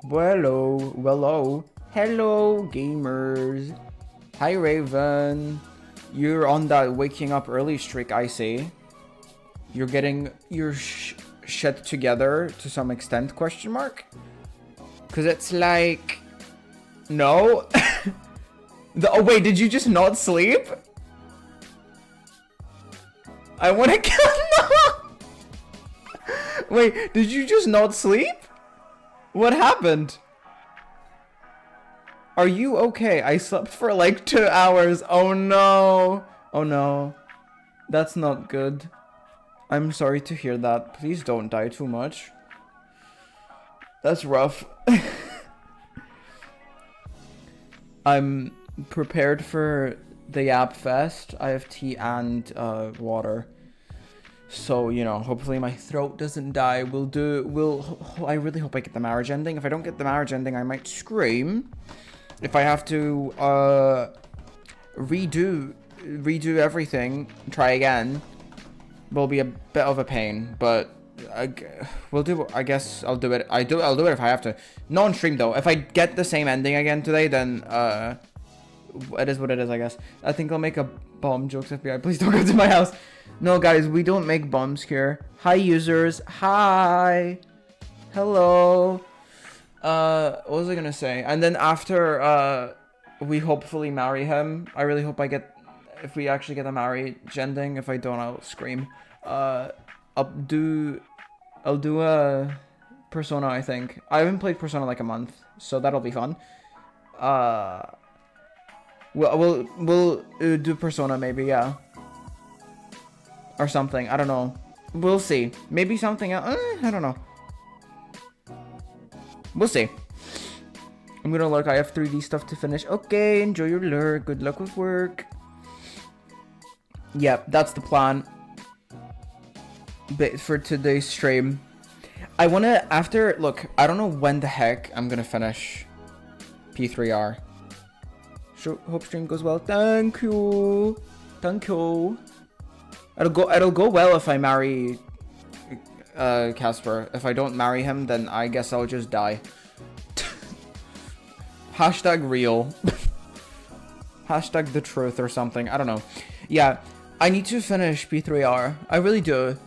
Hello, gamers. Hi, Raven. You're on that waking up early streak, I see. You're getting your shit together to some extent, question mark? Because it's like... No? Oh, wait, did you just not sleep? I want to kill... Wait, did you just not sleep? What happened? Are you okay? I slept for like 2 hours. Oh no. Oh no. That's not good. I'm sorry to hear that. Please don't die too much. That's rough. I'm prepared for the Yap Fest. I have tea and water. So, you know, hopefully my throat doesn't die. I really hope I get the marriage ending. If I don't get the marriage ending, I might scream. If I have to redo everything, try again, will be a bit of a pain. But we'll do. I guess I'll do it. I'll do it if I have to. Not on stream though. If I get the same ending again today, then it is what it is. I guess. I think I'll make a bomb jokes. FBI, please don't go to my house. No, guys, we don't make bombs here. Hi, users. Hi. Hello. What was I gonna say? And then after, we hopefully marry him. I really hope if we actually get a marriage ending. If I don't, I'll scream. I'll do a Persona, I think. I haven't played Persona like a month, so that'll be fun. We'll do Persona maybe, yeah. Or something, I don't know. We'll see. Maybe something else, I don't know. We'll see. I'm gonna lurk. I have 3D stuff to finish. Okay, enjoy your lurk. Good luck with work. Yep, that's the plan. But for today's stream, I wanna look. I don't know when the heck I'm gonna finish P3R. So hope stream goes well. Thank you. Thank you. It'll go well if I marry Casper. If I don't marry him, then I guess I'll just die. Hashtag real. Hashtag the truth or something. I don't know. Yeah, I need to finish P3R. I really do.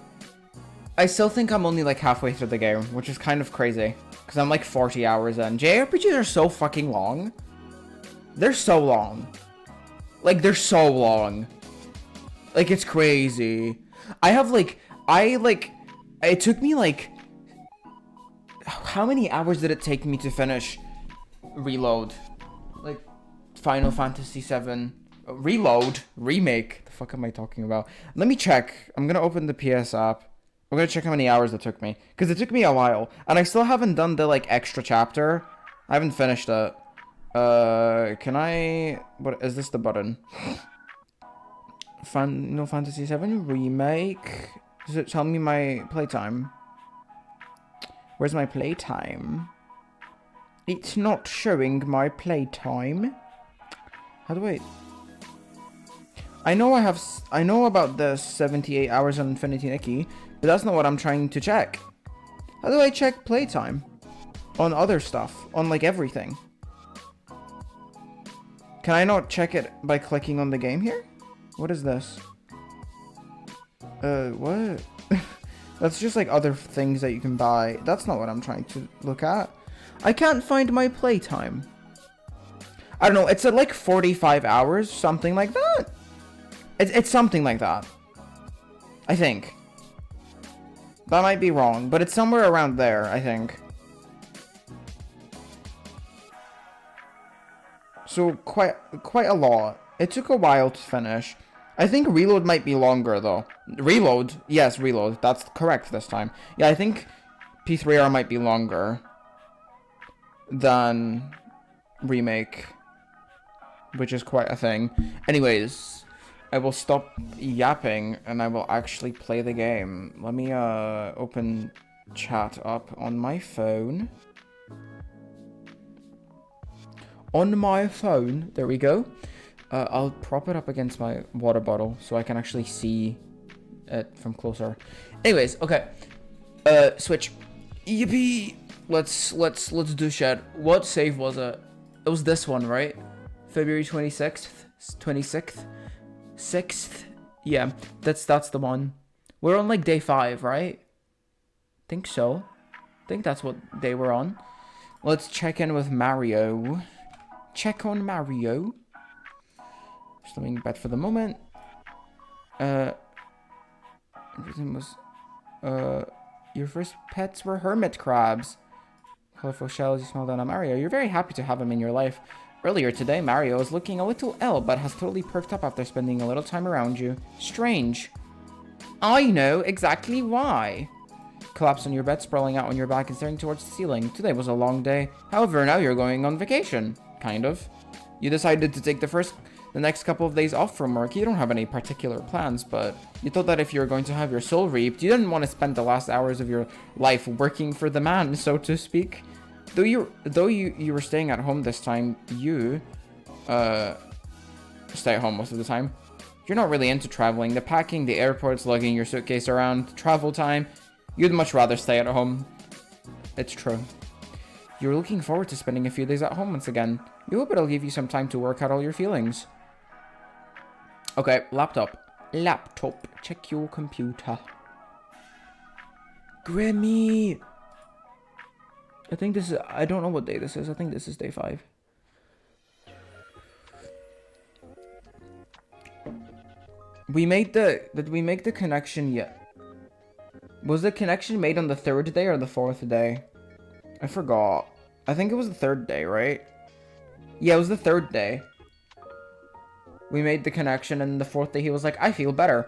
I still think I'm only like halfway through the game, which is kind of crazy. Because I'm like 40 hours in. JRPGs are so fucking long. They're so long. Like, they're so long. Like, it's crazy. It took me like... How many hours did it take me to finish Reload? Like, Final Fantasy VII... Reload? Remake? The fuck am I talking about? Let me check. I'm gonna open the PS app. I'm gonna check how many hours it took me. Because it took me a while. And I still haven't done the, like, extra chapter. I haven't finished it. Can I... What is this the button? Final Fantasy VII Remake. Does it tell me my playtime? Where's my playtime? It's not showing my playtime. How do I... I know about the 78 hours on Infinity Nikki, but that's not what I'm trying to check. How do I check playtime? On other stuff. On like everything. Can I not check it by clicking on the game here? What is this? What? That's just like other things that you can buy. That's not what I'm trying to look at. I can't find my playtime. I don't know. It's at like 45 hours, something like that. It's something like that. I think. That might be wrong, but it's somewhere around there, I think. So quite a lot. It took a while to finish. I think Reload might be longer though. Reload? Yes, Reload. That's correct this time. Yeah, I think P3R might be longer than Remake, which is quite a thing. Anyways, I will stop yapping and I will actually play the game. Let me open chat up on my phone. On my phone, there we go. I'll prop it up against my water bottle so I can actually see it from closer. Anyways, okay. Switch. Yippee! let's do shit. What save was it? It was this one, right? February 26th, 26th, 6th. Yeah, that's the one. We're on like day 5, right? Think so. Think that's what day we're on. Let's check in with Mario. Check on Mario. Just laying in bed for the moment. Everything was. Your first pets were hermit crabs. Colorful shells, you smell down on Mario. You're very happy to have him in your life. Earlier today, Mario was looking a little ill, but has totally perked up after spending a little time around you. Strange. I know exactly why. Collapsed on your bed, sprawling out on your back and staring towards the ceiling. Today was a long day. However, now you're going on vacation. Kind of. You decided to take the next couple of days off from work. You don't have any particular plans, but you thought that if you were going to have your soul reaped, you didn't want to spend the last hours of your life working for the man, so to speak. Though you were staying at home this time, you stay at home most of the time. You're not really into traveling. The packing, the airports, lugging your suitcase around, travel time. You'd much rather stay at home. It's true. You're looking forward to spending a few days at home once again. You hope it'll give you some time to work out all your feelings. Okay, laptop. Laptop. Check your computer. Grimmy! I think this is... I don't know what day this is. I think this is day 5. Did we make the connection yet? Was the connection made on the 3rd day or the 4th day? I forgot. I think it was the 3rd day, right? Yeah, it was the 3rd day. We made the connection, and the 4th day he was like, I feel better.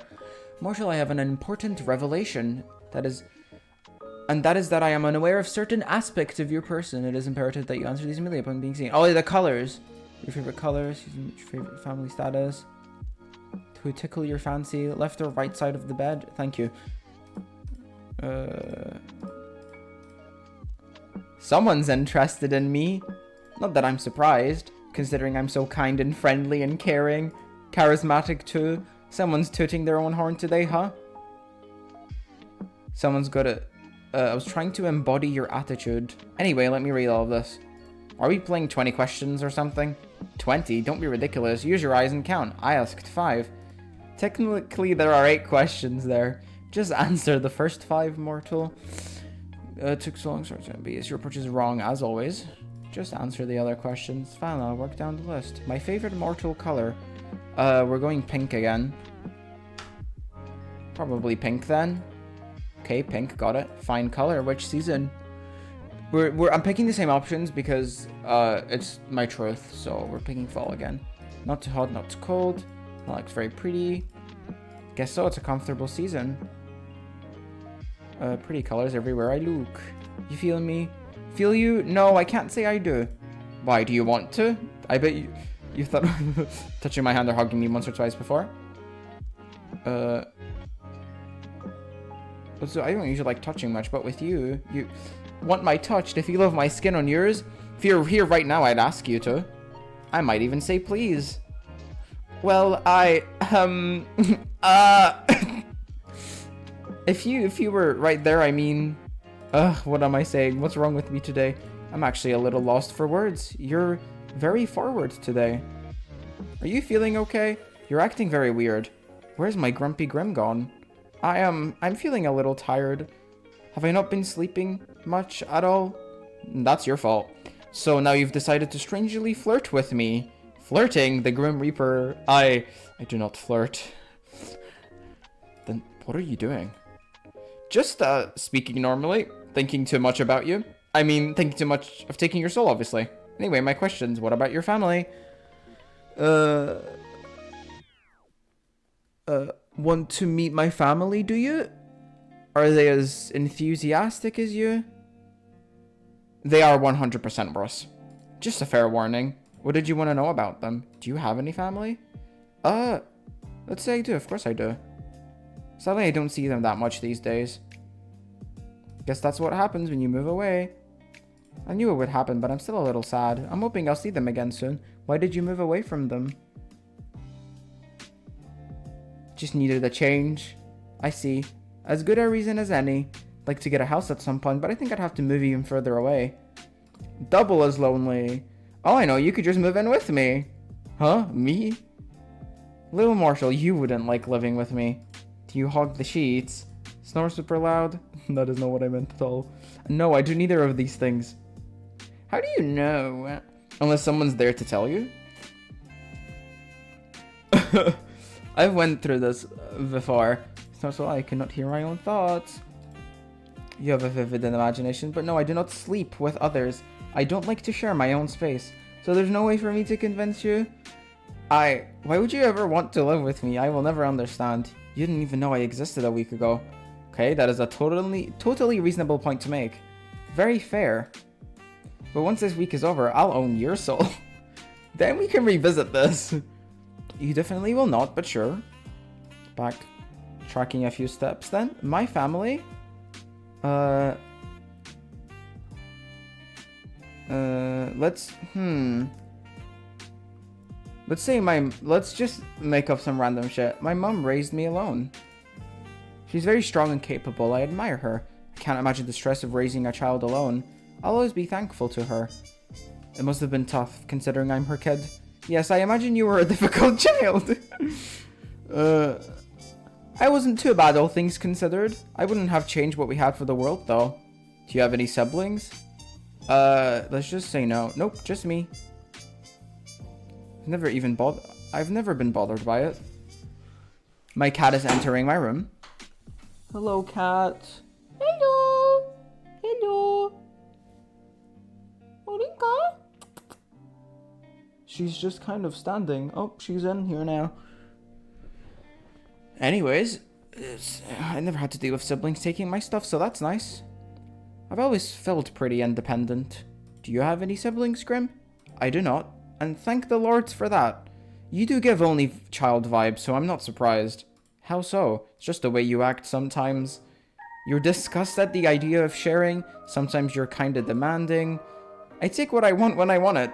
Marshall, I have an important revelation. That is that I am unaware of certain aspects of your person. It is imperative that you answer these immediately upon being seen. Oh, the colors. Your favorite colors, your favorite family status. To tickle your fancy, left or right side of the bed. Thank you. Someone's interested in me. Not that I'm surprised, considering I'm so kind and friendly and caring. Charismatic too. Someone's tooting their own horn today, huh? Someone's got it. I was trying to embody your attitude. Anyway, let me read all of this. Are we playing 20 questions or something? 20? Don't be ridiculous. Use your eyes and count. I asked 5. Technically, there are 8 questions there. Just answer the first 5, mortal. Took so long, sorry, your approach is wrong, as always. Just answer the other questions. Fine, I'll work down the list. My favorite mortal color. We're going pink again. Probably pink then. Okay, pink, got it. Fine color, which season? I'm picking the same options because it's my truth, so we're picking fall again. Not too hot, not too cold. That looks very pretty. Guess so, it's a comfortable season. Pretty colors everywhere I look. You feel me? Feel you? No, I can't say I do. Why, do you want to? I bet you thought touching my hand or hugging me once or twice before. So I don't usually like touching much, but with you want my touch to feel of my skin on yours? If you're here right now, I'd ask you to. I might even say please. Well, if you were right there, I mean, what am I saying? What's wrong with me today? I'm actually a little lost for words. You're very forward today. Are you feeling okay? You're acting very weird. Where's my grumpy Grim gone? I'm feeling a little tired. Have I not been sleeping much at all? That's your fault. So now you've decided to strangely flirt with me. Flirting? The Grim Reaper. I do not flirt. Then what are you doing? Just, speaking normally. Thinking too much about you. I mean, thinking too much of taking your soul, obviously. Anyway, my questions. What about your family? Want to meet my family, do you? Are they as enthusiastic as you? They are 100% worse. Just a fair warning. What did you want to know about them? Do you have any family? Let's say I do. Of course I do. Sadly, I don't see them that much these days. Guess that's what happens when you move away. I knew it would happen, but I'm still a little sad. I'm hoping I'll see them again soon. Why did you move away from them? Just needed a change. I see. As good a reason as any. like to get a house at some point, but I think I'd have to move even further away. Double as lonely. Oh, I know, you could just move in with me. Huh? Me? Little Marshall, you wouldn't like living with me. Do you hog the sheets? Snore super loud? That is not what I meant at all. No, I do neither of these things. How do you know? Unless someone's there to tell you. I've went through this before. It's not so I cannot hear my own thoughts. You have a vivid imagination, but no, I do not sleep with others. I don't like to share my own space. So there's no way for me to convince you? Why would you ever want to live with me? I will never understand. You didn't even know I existed a week ago. Okay, that is a totally reasonable point to make. Very fair. But once this week is over, I'll own your soul. Then we can revisit this. You definitely will not, but sure. Backtracking a few steps then. My family? Let's just make up some random shit. My mom raised me alone. She's very strong and capable. I admire her. I can't imagine the stress of raising a child alone. I'll always be thankful to her. It must have been tough, considering I'm her kid. Yes, I imagine you were a difficult child. I wasn't too bad, all things considered. I wouldn't have changed what we had for the world, though. Do you have any siblings? Let's just say no. Nope, just me. I've never been bothered by it. My cat is entering my room. Hello, cat. Hello. Hello. Morinka? She's just kind of standing. Oh, she's in here now. Anyways, I never had to deal with siblings taking my stuff, so that's nice. I've always felt pretty independent. Do you have any siblings, Grim? I do not, and thank the lords for that. You do give only child vibes, so I'm not surprised. How so? It's just the way you act sometimes. You're disgusted at the idea of sharing. Sometimes you're kinda demanding. I take what I want when I want it.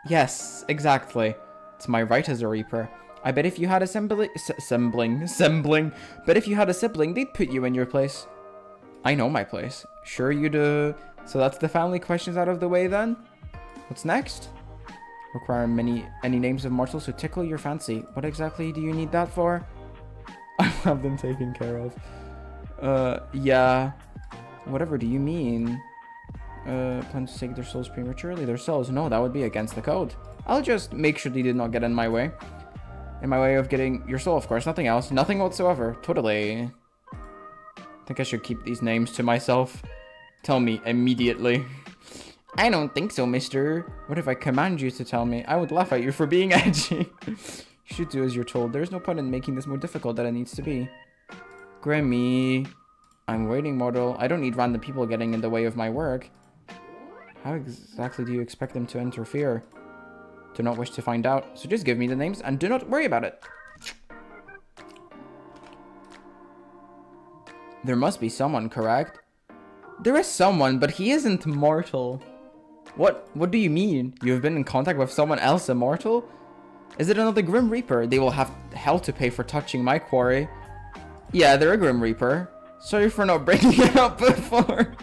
Yes, exactly. It's my right as a Reaper. I bet if you had a sibling, bet if you had a sibling, they'd put you in your place. I know my place. Sure you do. So that's the family questions out of the way then? What's next? Require any names of mortals who tickle your fancy. What exactly do you need that for? I'll have them taken care of. Yeah. Whatever do you mean? Plan to take their souls prematurely? Their souls? No, that would be against the code. I'll just make sure they did not get in my way. In my way of getting your soul, of course. Nothing else. Nothing whatsoever. Totally. I think I should keep these names to myself. Tell me immediately. I don't think so, mister. What if I command you to tell me? I would laugh at you for being edgy. You should do as you're told. There's no point in making this more difficult than it needs to be. Grimmy. I'm waiting, mortal. I don't need random people getting in the way of my work. How exactly do you expect them to interfere? Do not wish to find out, so just give me the names and do not worry about it. There must be someone, correct? There is someone, but he isn't mortal. What do you mean? You have been in contact with someone else immortal? Is it another Grim Reaper? They will have hell to pay for touching my quarry. Yeah, they're a Grim Reaper. Sorry for not bringing it up before.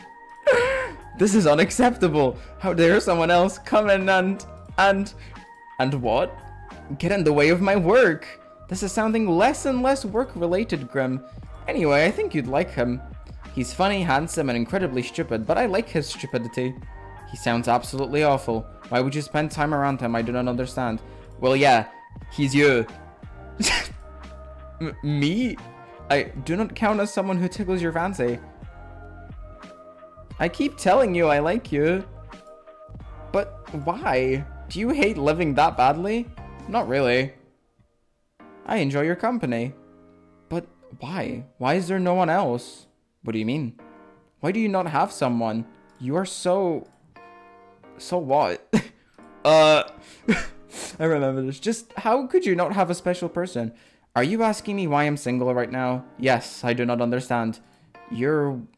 This is unacceptable. How dare someone else come in and what? Get in the way of my work. This is sounding less and less work-related, Grim. Anyway, I think you'd like him. He's funny, handsome, and incredibly stupid, but I like his stupidity. He sounds absolutely awful. Why would you spend time around him? I do not understand. Well, yeah, he's you. Me? I do not count as someone who tickles your fancy. I keep telling you I like you. But why? Do you hate living that badly? Not really. I enjoy your company. But why? Why is there no one else? What do you mean? Why do you not have someone? You are so what? I remember this. Just how could you not have a special person? Are you asking me why I'm single right now? Yes, I do not understand.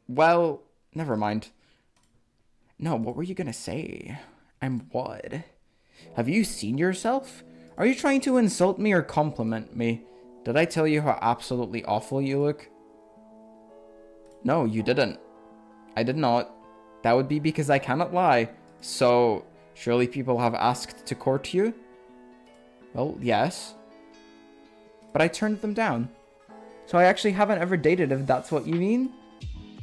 Well, never mind. No, what were you gonna say? I'm what? Have you seen yourself? Are you trying to insult me or compliment me? Did I tell you how absolutely awful you look? No, you didn't. I did not. That would be because I cannot lie. So, surely people have asked to court you? Well, yes. But I turned them down. So I actually haven't ever dated, if that's what you mean?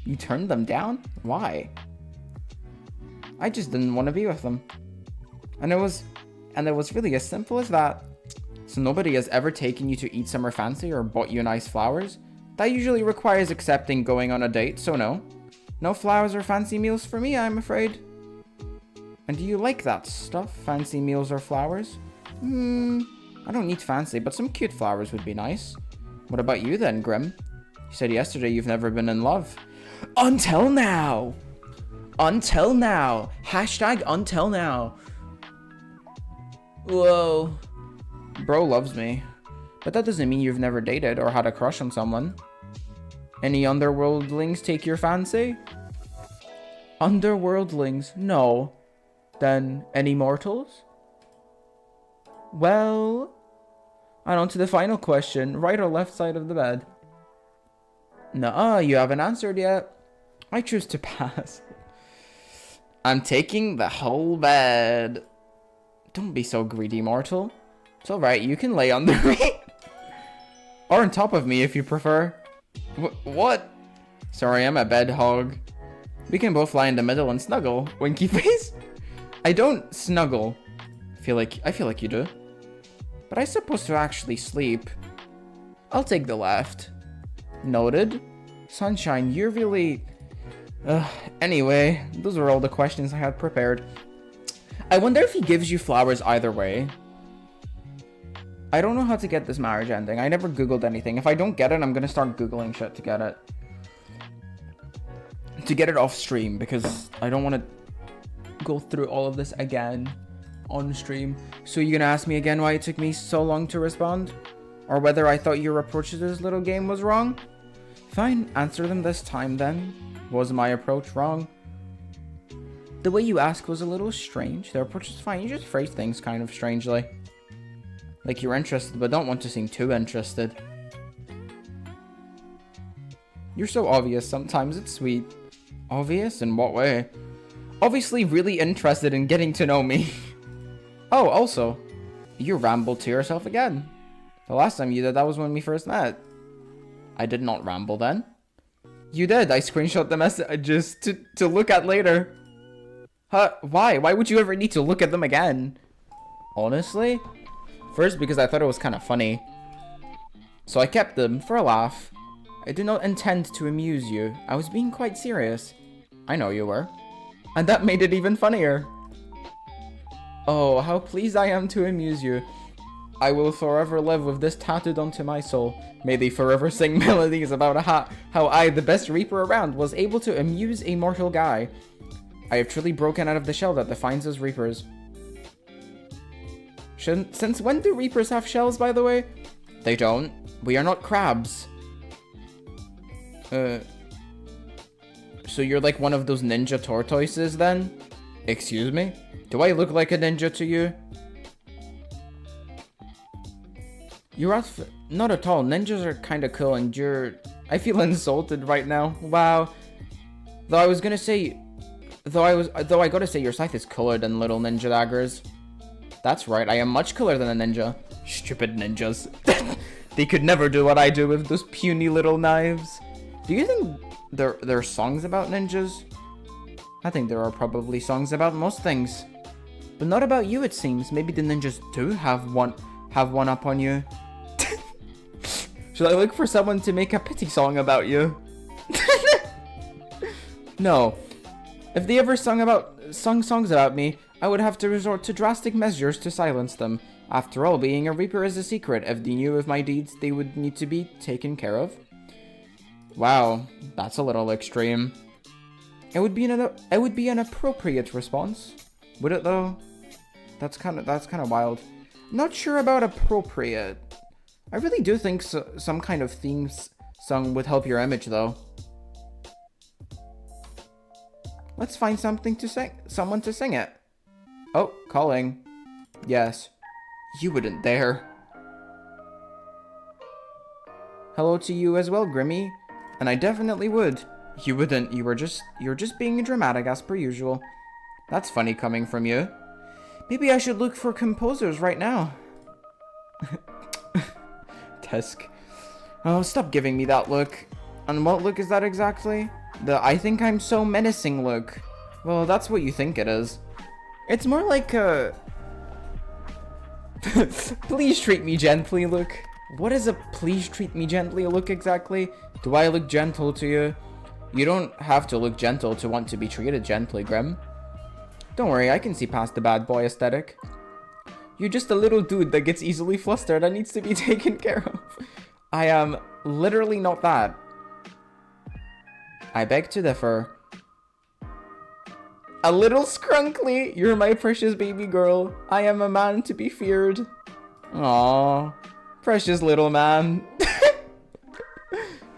You turned them down? Why? I just didn't want to be with them. And it was really as simple as that. So nobody has ever taken you to eat somewhere fancy or bought you nice flowers? That usually requires accepting going on a date, so no. No flowers or fancy meals for me, I'm afraid. And do you like that stuff? Fancy meals or flowers? I don't need fancy, but some cute flowers would be nice. What about you then, Grim? You said yesterday you've never been in love. Until now! Until now! Hashtag until now. Whoa. Bro loves me. But that doesn't mean you've never dated or had a crush on someone. Any underworldlings take your fancy? Underworldlings? No. Then, any mortals? Well... And on to the final question. Right or left side of the bed? Nuh-uh, you haven't answered yet. I choose to pass. I'm taking the whole bed. Don't be so greedy, mortal. It's alright, you can lay under me. Or on top of me if you prefer. What? Sorry, I'm a bed hog. We can both lie in the middle and snuggle. Winky face? I don't snuggle. I feel like you do. But I'm supposed to actually sleep. I'll take the left. Noted. Sunshine, you're really... Anyway, those are all the questions I had prepared. I wonder if he gives you flowers either way. I don't know how to get this marriage ending. I never Googled anything. If I don't get it, I'm gonna start Googling shit to get it. To get it off stream, because I don't want to go through all of this again on stream. So you're gonna ask me again why it took me so long to respond? Or whether I thought your approach to this little game was wrong? Fine, answer them this time then. Was my approach wrong? The way you ask was a little strange. Their approach is fine. You just phrase things kind of strangely. Like you're interested, but don't want to seem too interested. You're so obvious sometimes, it's sweet. Obvious? In what way? Obviously really interested in getting to know me. Oh, also, you rambled to yourself again. The last time you did that was when we first met. I did not ramble then. You did. I screenshot the messages to look at later. Huh? Why? Why would you ever need to look at them again? Honestly? First, because I thought it was kind of funny. So I kept them for a laugh. I did not intend to amuse you. I was being quite serious. I know you were. And that made it even funnier. Oh, how pleased I am to amuse you. I will forever live with this tattooed onto my soul. May they forever sing melodies about how I, the best reaper around, was able to amuse a mortal guy. I have truly broken out of the shell that defines us reapers. Since when do reapers have shells, by the way? They don't. We are not crabs. So you're like one of those ninja tortoises then? Excuse me? Do I look like a ninja to you? Your outfit... Not at all. Ninjas are kinda cool and you're... I feel insulted right now. Wow. Though I gotta say your scythe is cooler than little ninja daggers. That's right, I am much cooler than a ninja. Stupid ninjas. They could never do what I do with those puny little knives. Do you think there are songs about ninjas? I think there are probably songs about most things. But not about you, it seems. Maybe the ninjas do have one up on you. Should I look for someone to make a pity song about you? No. If they ever sung songs about me, I would have to resort to drastic measures to silence them. After all, being a reaper is a secret. If they knew of my deeds, they would need to be taken care of. Wow, that's a little extreme. It would be an appropriate response. Would it though? That's kind of wild. Not sure about appropriate. I really do think some kind of theme song would help your image though. Let's find someone to sing it. Oh, calling. Yes. You wouldn't dare. Hello to you as well, Grimmy. And I definitely would. You wouldn't. You're just being dramatic as per usual. That's funny coming from you. Maybe I should look for composers right now. Tesk. Oh, stop giving me that look. And what look is that exactly? The I think I'm so menacing look. Well, that's what you think it is. It's more like a... please treat me gently look. What is a please treat me gently look exactly? Do I look gentle to you? You don't have to look gentle to want to be treated gently, Grim. Don't worry, I can see past the bad boy aesthetic. You're just a little dude that gets easily flustered and needs to be taken care of. I am literally not that. I beg to differ. A little scrunkly, you're my precious baby girl. I am a man to be feared. Aww, precious little man.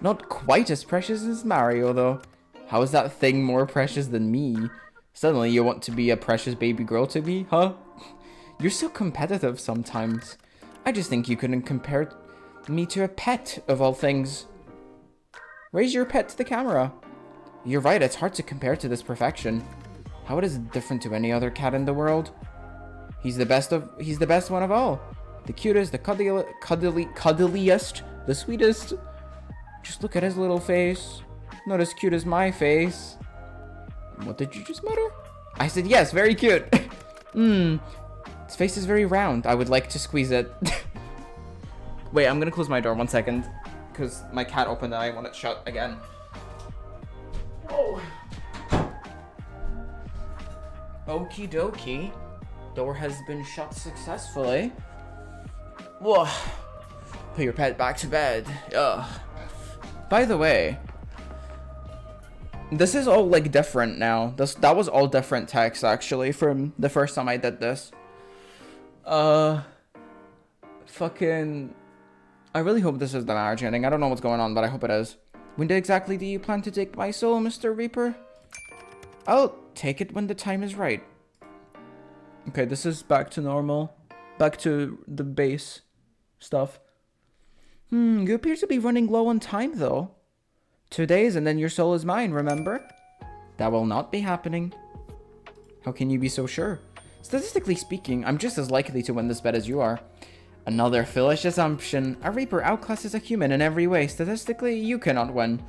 Not quite as precious as Mario, though. How is that thing more precious than me? Suddenly you want to be a precious baby girl to me, huh? You're so competitive sometimes. I just think you couldn't compare me to a pet, of all things. Raise your pet to the camera. You're right, it's hard to compare to this perfection. How it is different to any other cat in the world. He's the best one of all. The cutest, the cuddliest, the sweetest. Just look at his little face. Not as cute as my face. What did you just mutter? I said yes, very cute. His face is very round. I would like to squeeze it. Wait, I'm gonna close my door 1 second. Because my cat opened and I want it shut again. Oh. Okie dokie. Door has been shut successfully. Whoa. Put your pet back to bed. Ugh. By the way, this is all like different now. That was all different text actually from the first time I did this. Fucking. I really hope this is the marriage ending. I don't know what's going on, but I hope it is. When exactly do you plan to take my soul, Mr. Reaper? I'll take it when the time is right. Okay, this is back to normal. Back to the base stuff. You appear to be running low on time, though. 2 days and then your soul is mine, remember? That will not be happening. How can you be so sure? Statistically speaking, I'm just as likely to win this bet as you are. Another foolish assumption. A Reaper outclasses a human in every way. Statistically, you cannot win.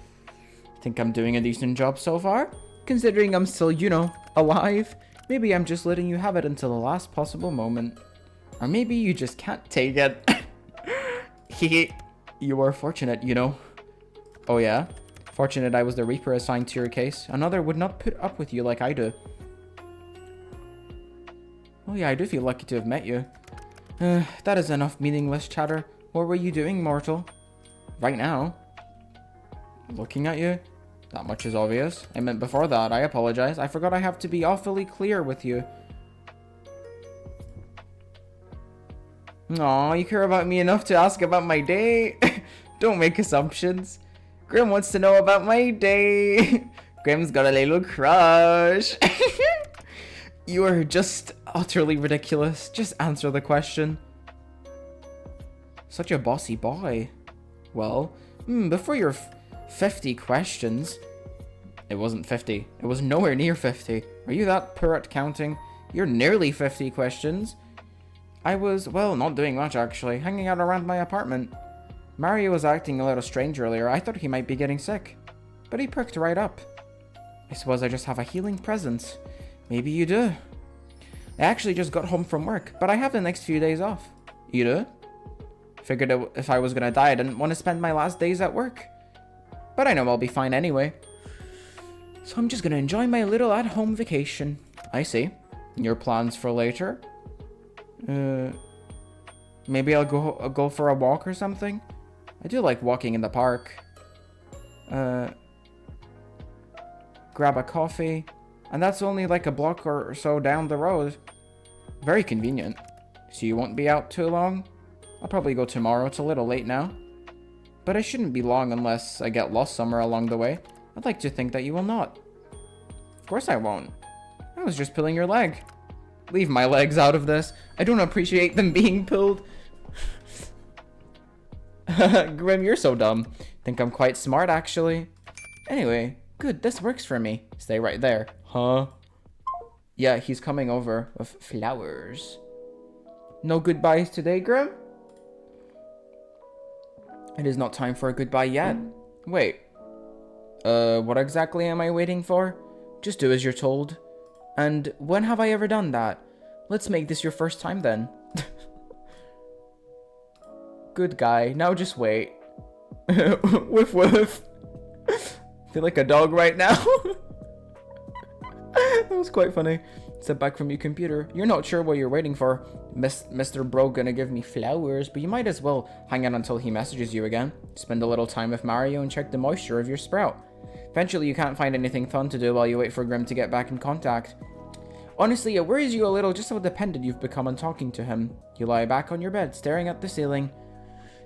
Think I'm doing a decent job so far? Considering I'm still, you know, alive? Maybe I'm just letting you have it until the last possible moment. Or maybe you just can't take it. Hehe. You are fortunate, you know. Oh yeah? Fortunate I was the Reaper assigned to your case. Another would not put up with you like I do. Oh yeah, I do feel lucky to have met you. That is enough meaningless chatter. What were you doing, mortal? Right now? Looking at you? That much is obvious. I meant before that. I apologize. I forgot I have to be awfully clear with you. Aw, you care about me enough to ask about my day? Don't make assumptions. Grim wants to know about my day. Grim's got a little crush. You are just utterly ridiculous. Just answer the question. Such a bossy boy. Well, before your 50 questions... It wasn't 50. It was nowhere near 50. Are you that poor at counting? You're nearly 50 questions. I was, well, not doing much actually. Hanging out around my apartment. Mario was acting a little strange earlier. I thought he might be getting sick. But he perked right up. I suppose I just have a healing presence. Maybe you do. I actually just got home from work, but I have the next few days off. You do? Figured if I was gonna die, I didn't want to spend my last days at work. But I know I'll be fine anyway. So I'm just gonna enjoy my little at-home vacation. I see. Your plans for later? Maybe I'll go for a walk or something? I do like walking in the park. Grab a coffee. And that's only like a block or so down the road. Very convenient. So you won't be out too long? I'll probably go tomorrow. It's a little late now. But I shouldn't be long unless I get lost somewhere along the way. I'd like to think that you will not. Of course I won't. I was just pulling your leg. Leave my legs out of this. I don't appreciate them being pulled. Grim, you're so dumb. Think I'm quite smart, actually. Anyway, Good, this works for me. Stay right there. Huh? Yeah, he's coming over with flowers. No goodbyes today, Grim? It is not time for a goodbye yet. Wait. What exactly am I waiting for? Just do as you're told. And when have I ever done that? Let's make this your first time then. Good guy. Now just wait. Woof woof. Feel like a dog right now. That was quite funny. Step back from your computer. You're not sure what you're waiting for. Mr. Bro gonna give me flowers, but you might as well hang out until he messages you again. Spend a little time with Mario and check the moisture of your sprout. Eventually you can't find anything fun to do while you wait for Grim to get back in contact. Honestly, it worries you a little just how dependent you've become on talking to him. You lie back on your bed, staring at the ceiling.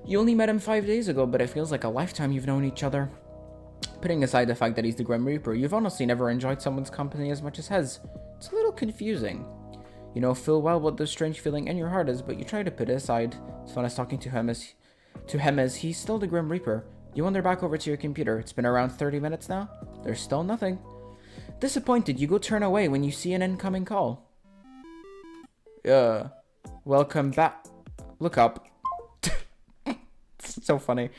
You only met him 5 days ago, but it feels like a lifetime you've known each other. Putting aside the fact that he's the Grim Reaper, you've honestly never enjoyed someone's company as much as his. It's a little confusing. You know full well what the strange feeling in your heart is, but you try to put it aside. As fun as talking to him as he's still the Grim Reaper. You wander back over to your computer. It's been around 30 minutes now. There's still nothing. Disappointed, you go turn away when you see an incoming call. Welcome back. Look up. It's so funny.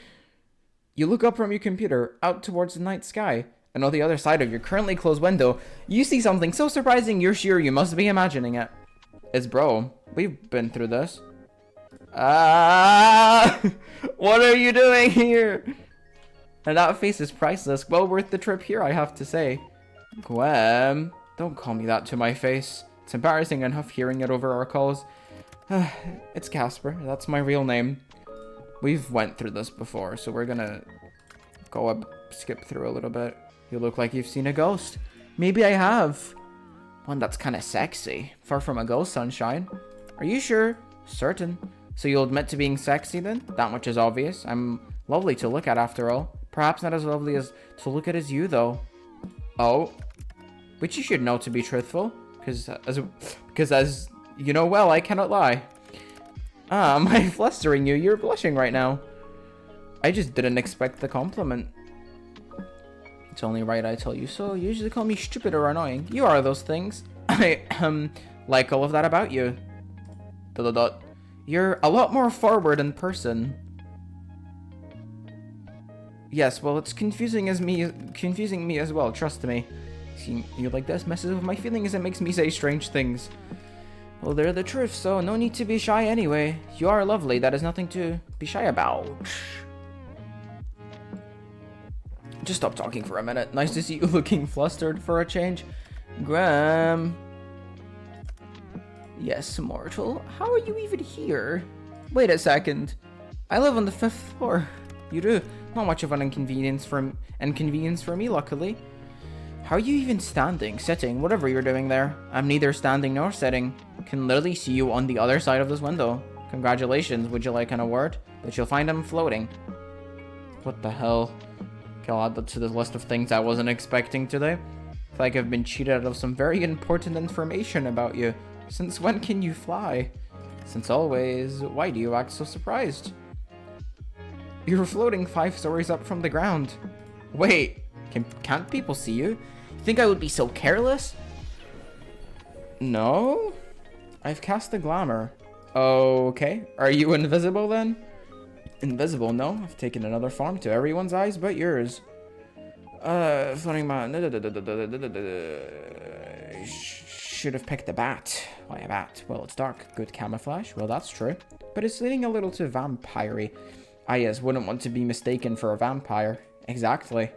You look up from your computer, out towards the night sky, and on the other side of your currently closed window, you see something so surprising you're sure you must be imagining it. It's bro. We've been through this. What are you doing here? And that face is priceless. Well worth the trip here, I have to say. Gwen, don't call me that to my face. It's embarrassing enough hearing it over our calls. It's Casper. That's my real name. We've went through this before, so we're gonna skip through a little bit. You look like you've seen a ghost. Maybe I have. One that's kind of sexy. Far from a ghost, sunshine. Are you sure? Certain. So you'll admit to being sexy then? That much is obvious. I'm lovely to look at after all. Perhaps not as lovely as to look at as you though. Oh. Which you should know to be truthful. Because as you know well, I cannot lie. Am I flustering you? You're blushing right now. I just didn't expect the compliment. It's only right I tell you so. You usually call me stupid or annoying. You are those things. I like all of that about you. ... You're a lot more forward in person. Yes, well, it's confusing me as well, trust me. Seeing you like this messes with my feelings and makes me say strange things. Well, they're the truth, so no need to be shy anyway. You are lovely, that is nothing to be shy about. Just stop talking for a minute. Nice to see you looking flustered for a change. Graham. Yes, mortal. How are you even here? Wait a second. I live on the 5th floor. You do. Not much of an inconvenience for me, luckily. How are you even standing, sitting, whatever you're doing there? I'm neither standing nor sitting. Can literally see you on the other side of this window. Congratulations, would you like an award? But you'll find I'm floating. What the hell? Okay, I'll add that to the list of things I wasn't expecting today. I feel like I've been cheated out of some very important information about you. Since when can you fly? Since always. Why do you act so surprised? You're floating 5 stories up from the ground. Wait, can't people see you? You think I would be so careless? No? I've cast the glamour. Okay, are you invisible then? Invisible, no. I've taken another form to everyone's eyes but yours. Floating man. Should have picked the bat. Why a bat? Well, it's dark. Good camouflage. Well, that's true. But it's leaning a little too vampire-y. I yes, wouldn't want to be mistaken for a vampire. Exactly.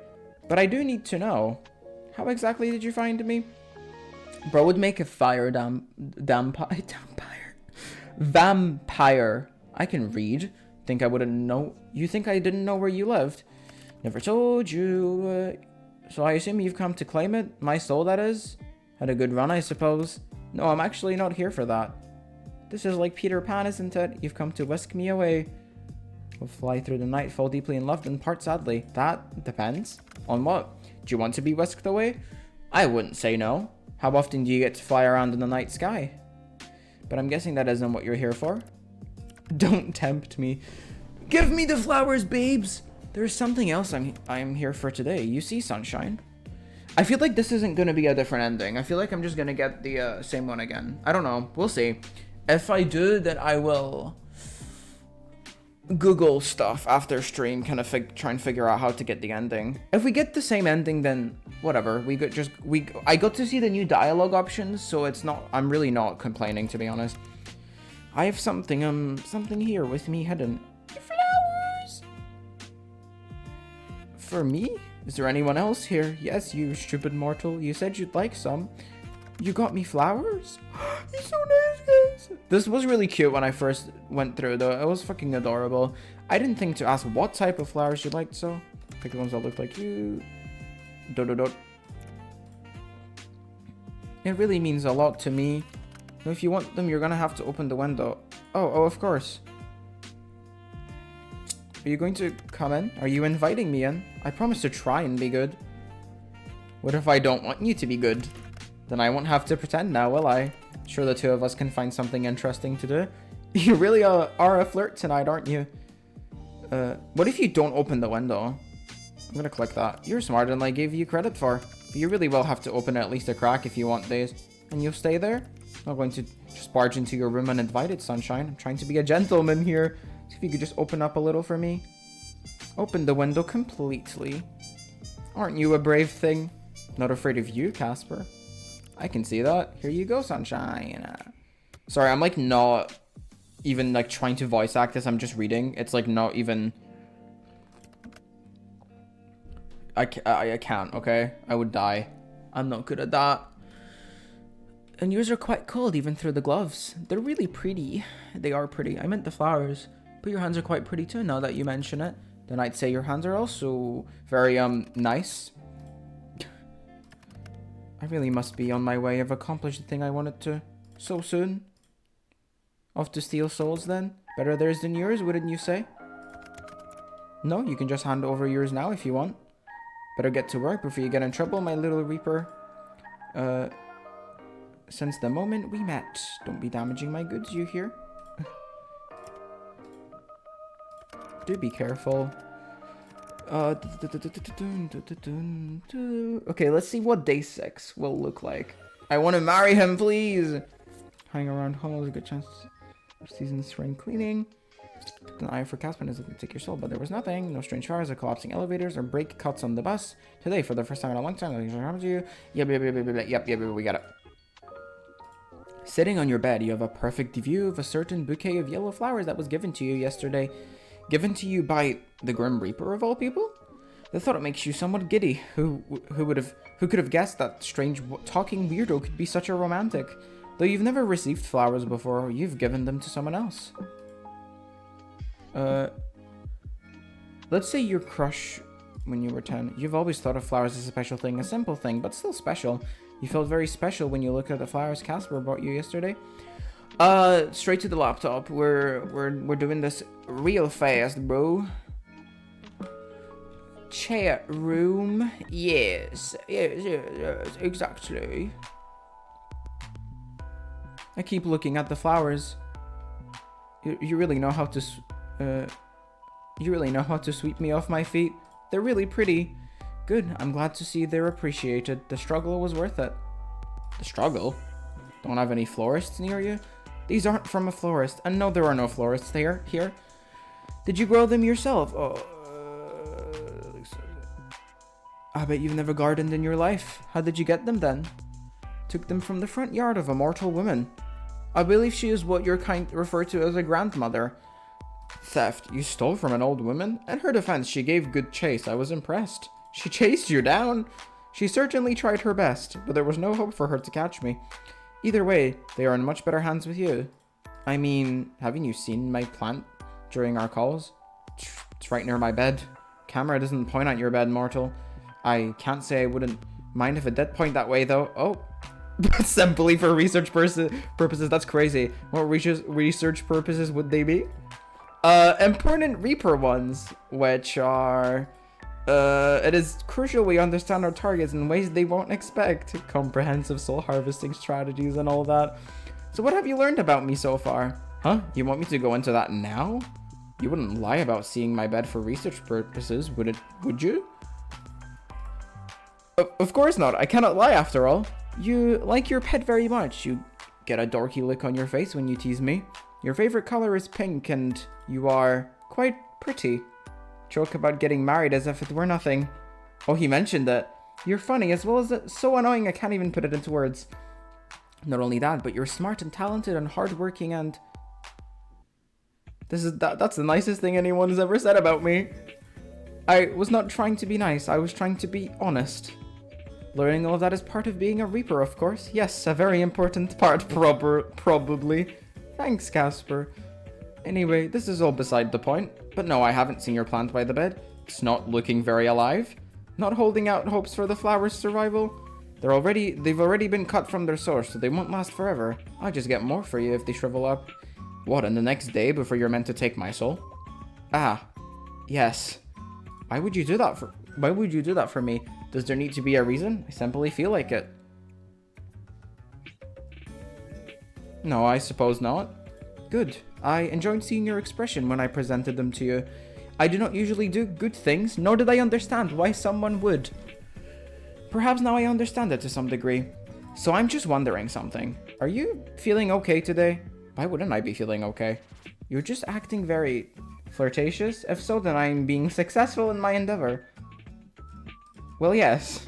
But I do need to know. How exactly did you find me? Bro would make a fire vampire. I can read. Think I wouldn't know? You think I didn't know where you lived? Never told you. So I assume you've come to claim it? My soul, that is? Had a good run, I suppose. No, I'm actually not here for that. This is like Peter Pan, isn't it? You've come to whisk me away. We'll fly through the night, fall deeply in love, and part sadly. That depends. On what? Do you want to be whisked away? I wouldn't say no. How often do you get to fly around in the night sky? But I'm guessing that isn't what you're here for. Don't tempt me. Give me the flowers, babes! There's something else I'm here for today. You see, sunshine. I feel like this isn't going to be a different ending. I feel like I'm just going to get the same one again. I don't know. We'll see. If I do, then I will Google stuff after stream, kind of try and figure out how to get the ending. If we get the same ending, then whatever. I got to see the new dialogue options, so it's not. I'm really not complaining, to be honest. I have something here with me hidden. Flowers. For me? Is there anyone else here? Yes, you stupid mortal. You said you'd like some. You got me flowers? You're so nice. This was really cute when I first went through, though. It was fucking adorable. I didn't think to ask what type of flowers you liked, so pick the ones that look like you. It really means a lot to me. If you want them, you're gonna have to open the window. Oh, of course. Are you going to come in? Are you inviting me in? I promise to try and be good. What if I don't want you to be good? Then I won't have to pretend now, will I? Sure, the two of us can find something interesting to do. You really are a flirt tonight, aren't you? What if you don't open the window? I'm gonna click that. You're smarter than I gave you credit for. But you really will have to open at least a crack if you want these. And you'll stay there? I'm not going to just barge into your room uninvited, sunshine. I'm trying to be a gentleman here. See if you could just open up a little for me. Open the window completely. Aren't you a brave thing? Not afraid of you, Casper. I can see that. Here you go, sunshine. Sorry, I'm like not even like trying to voice act this. I'm just reading. It's like not even. I can't, okay? I would die. I'm not good at that. And yours are quite cold even through the gloves. They're really pretty. They are pretty. I meant the flowers. But your hands are quite pretty too now that you mention it. Then I'd say your hands are also very nice. I really must be on my way. I've accomplished the thing I wanted to. So soon. Off to steal souls then? Better theirs than yours, wouldn't you say? No, you can just hand over yours now if you want. Better get to work before you get in trouble, my little reaper. Since the moment we met. Don't be damaging my goods, you hear? Do be careful. Okay, let's see what day 6 will look like. I want to marry him, please. Hanging around home is a good chance of season spring cleaning. An eye for Casper is looking to take your soul, but there was nothing. No strange fires or collapsing elevators or brake cuts on the bus. Today, for the first time in a long time, nothing happens to you. Yep, we got it. Sitting on your bed, you have a perfect view of a certain bouquet of yellow flowers that was given to you yesterday. Given to you by the Grim Reaper of all people? The thought makes you somewhat giddy. Who could have guessed that strange talking weirdo could be such a romantic? Though you've never received flowers before, you've given them to someone else. Let's say your crush when you were 10. You've always thought of flowers as a special thing, a simple thing, but still special. You felt very special when you looked at the flowers Casper brought you yesterday. Straight to the laptop. We're doing this real fast, bro. Chat room. Yes, exactly. I keep looking at the flowers. You really know how to sweep me off my feet. They're really pretty. Good. I'm glad to see they're appreciated. The struggle was worth it. The struggle? Don't have any florists near you? These aren't from a florist. And no, there are no florists here. Did you grow them yourself? I bet you've never gardened in your life. How did you get them then? Took them from the front yard of a mortal woman. I believe she is what your kind refer to as a grandmother. Theft. You stole from an old woman? In her defense, she gave good chase. I was impressed. She chased you down? She certainly tried her best, but there was no hope for her to catch me. Either way, they are in much better hands with you. I mean, haven't you seen my plant during our calls? It's right near my bed. Camera doesn't point at your bed, mortal. I can't say I wouldn't mind if it did point that way, though. Oh, simply for research purposes. That's crazy. What research purposes would they be? Important Reaper ones, which are... it is crucial we understand our targets in ways they won't expect. Comprehensive soul harvesting strategies and all that. So what have you learned about me so far? Huh? You want me to go into that now? You wouldn't lie about seeing my bed for research purposes, would you? Of course not. I cannot lie after all. You like your pet very much. You get a dorky look on your face when you tease me. Your favorite color is pink and you are quite pretty. Joke about getting married as if it were nothing. Oh, he mentioned that. You're funny as well as so annoying I can't even put it into words. Not only that, but you're smart and talented and hardworking and... That's the nicest thing anyone has ever said about me. I was not trying to be nice, I was trying to be honest. Learning all of that is part of being a Reaper, of course. Yes, a very important part, probably. Thanks, Casper. Anyway, this is all beside the point. But no, I haven't seen your plant by the bed. It's not looking very alive. Not holding out hopes for the flower's survival. They've already been cut from their source, so they won't last forever. I'll just get more for you if they shrivel up. What, in the next day before you're meant to take my soul? Ah, yes. Why would you do that for me? Does there need to be a reason? I simply feel like it. No, I suppose not. Good. I enjoyed seeing your expression when I presented them to you. I do not usually do good things, nor did I understand why someone would. Perhaps now I understand it to some degree. So I'm just wondering something. Are you feeling okay today? Why wouldn't I be feeling okay? You're just acting very flirtatious. If so, then I'm being successful in my endeavor. Well, yes.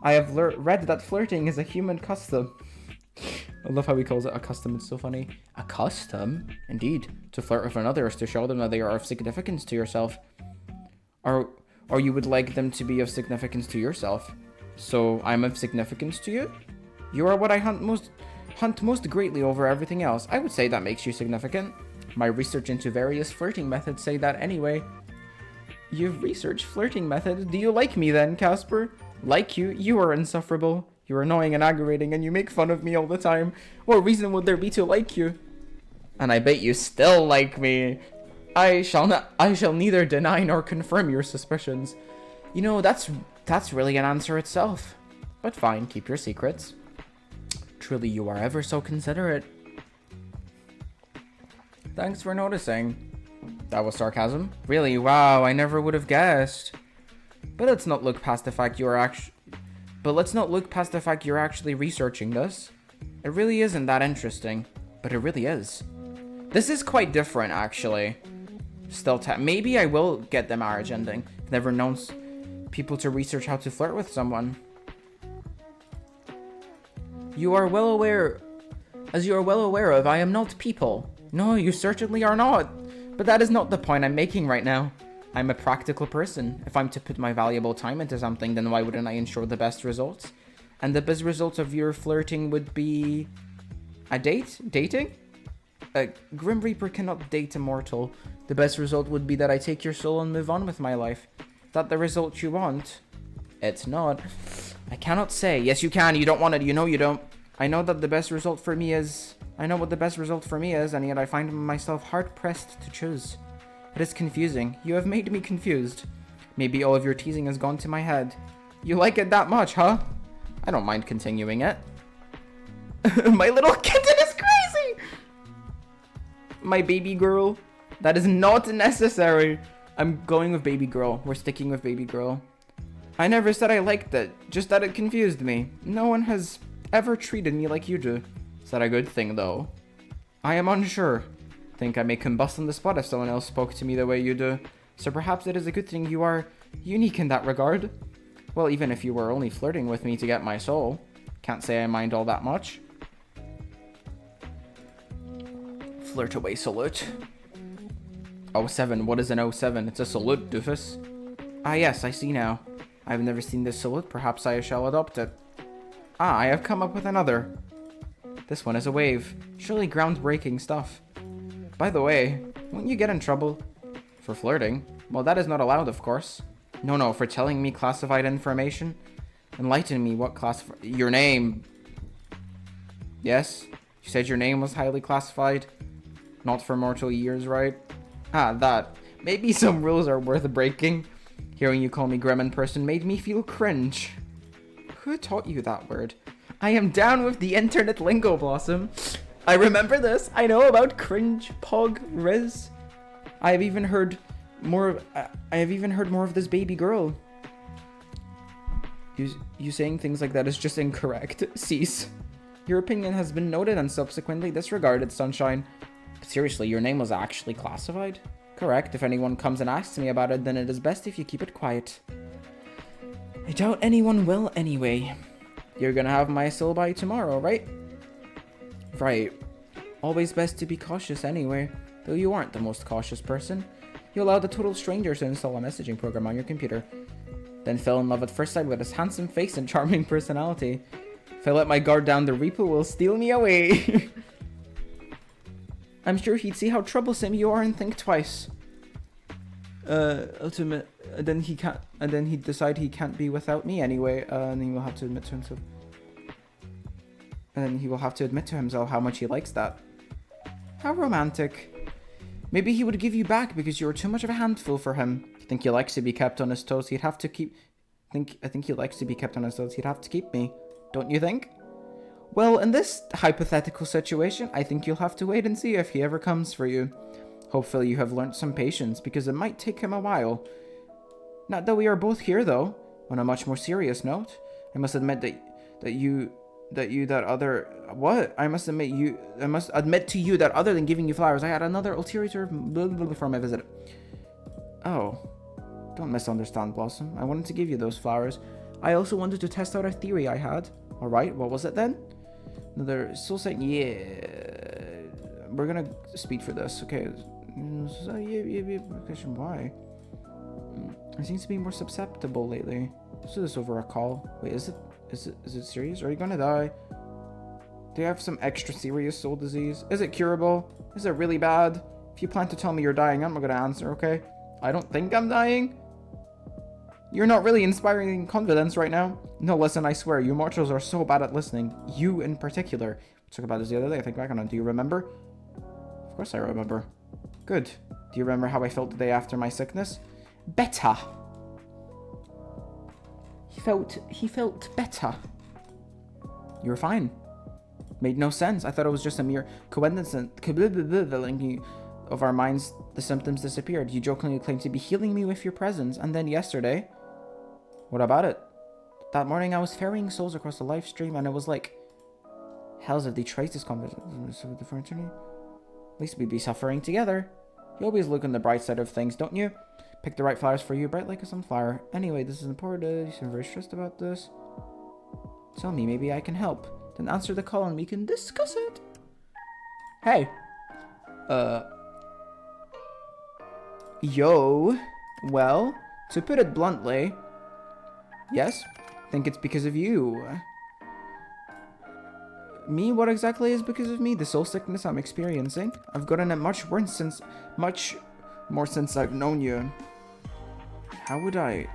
I have read that flirting is a human custom. I love how he calls it a custom. It's so funny. A custom? Indeed. To flirt with another is to show them that they are of significance to yourself. Or you would like them to be of significance to yourself. So I'm of significance to you? You are what I hunt most greatly over everything else. I would say that makes you significant. My research into various flirting methods say that anyway. You've researched flirting methods. Do you like me then, Casper? Like you? You are insufferable. You're annoying and aggravating and you make fun of me all the time. What reason would there be to like you? And I bet you still like me. I shall neither deny nor confirm your suspicions. You know, that's really an answer itself. But fine, keep your secrets. Truly, you are ever so considerate. Thanks for noticing. That was sarcasm? Really? Wow, I never would have guessed. But let's not look past the fact you're actually researching this. It really isn't that interesting, but it really is. This is quite different, actually. Still, maybe I will get the marriage ending. I've never known people to research how to flirt with someone. As you are well aware of, I am not people. No, you certainly are not. But that is not the point I'm making right now. I'm a practical person. If I'm to put my valuable time into something, then why wouldn't I ensure the best results? And the best results of your flirting would be... a date? Dating? A Grim Reaper cannot date a mortal. The best result would be that I take your soul and move on with my life. Is that the result you want? It's not. I cannot say. Yes, you can. You don't want it. You know you don't. I know that the best result for me is... I know what the best result for me is, and yet I find myself hard-pressed to choose. It is confusing. You have made me confused. Maybe all of your teasing has gone to my head. You like it that much, huh? I don't mind continuing it. My little kitten is crazy! My baby girl. That is not necessary. I'm going with baby girl. We're sticking with baby girl. I never said I liked it, just that it confused me. No one has ever treated me like you do. Is that a good thing, though? I am unsure. Think I may combust on the spot if someone else spoke to me the way you do. So perhaps it is a good thing you are unique in that regard. Well, even if you were only flirting with me to get my soul. Can't say I mind all that much. Flirt away salute. 07, what is an 07? It's a salute, doofus. Ah yes, I see now. I've never seen this salute, perhaps I shall adopt it. Ah, I have come up with another. This one is a wave. Surely groundbreaking stuff. By the way, won't you get in trouble? For flirting? Well, that is not allowed, of course. No, for telling me classified information. Enlighten me, what your name. Yes? You said your name was highly classified? Not for mortal ears, right? Ah, that. Maybe some rules are worth breaking. Hearing you call me grim in person made me feel cringe. Who taught you that word? I am down with the internet lingo, Blossom. I remember this. I know about cringe, pog, riz. I have even heard more of this baby girl. You saying things like that is just incorrect. Cease. Your opinion has been noted and subsequently disregarded, Sunshine. Seriously, your name was actually classified? Correct. If anyone comes and asks me about it, then it is best if you keep it quiet. I doubt anyone will anyway. You're gonna have my soul by tomorrow, right? Right. Always best to be cautious anyway, though you aren't the most cautious person. You allowed a total stranger to install a messaging program on your computer, then fell in love at first sight with his handsome face and charming personality. If I let my guard down, the Reaper will steal me away. I'm sure he'd see how troublesome you are and think twice. Ultimate. Then he can't. And then he'd decide he can't be without me anyway. And he will have to admit to himself. And then he will have to admit to himself how much he likes that. How romantic. Maybe he would give you back because you were too much of a handful for him. I think he likes to be kept on his toes. He'd have to keep. I think he likes to be kept on his toes. He'd have to keep me. Don't you think? Well, in this hypothetical situation, I think you'll have to wait and see if he ever comes for you. Hopefully you have learnt some patience, because it might take him a while. Not that we are both here, though. On a much more serious note, I must admit I must admit to you that other than giving you flowers, I had another ulterior for my visit. Oh, don't misunderstand, Blossom. I wanted to give you those flowers. I also wanted to test out a theory I had. Alright, what was it then? Another soul saying, yeah. We're gonna speed for this, okay. So, yeah. Question, why? I seem to be more susceptible lately. Let's do this over a call. Wait, is it serious? Are you gonna die? Do you have some extra serious soul disease? Is it curable? Is it really bad? If you plan to tell me you're dying, I'm not gonna answer, okay? I don't think I'm dying. You're not really inspiring confidence right now. No, listen, I swear, you mortals are so bad at listening. You in particular. We talked about this the other day, I think back on it. Do you remember? Of course I remember. Good. Do you remember how I felt the day after my sickness? Better. He felt better. You were fine. Made no sense. I thought it was just a mere coincidence of our minds. The symptoms disappeared. You jokingly claimed to be healing me with your presence, and then yesterday... What about it? That morning I was ferrying souls across the live stream, and it was like... Hells, if they trace this conversation for eternity? At least we'd be suffering together. You always look on the bright side of things, don't you? Pick the right flowers for you, bright like a sunflower. Anyway, this is important. You seem very stressed about this. Tell me, maybe I can help. Then answer the call and we can discuss it. Hey. Yo. Well, to put it bluntly, yes, I think it's because of you. Me? What exactly is because of me? The soul sickness I'm experiencing. I've gotten it much more since I've known you. How would I?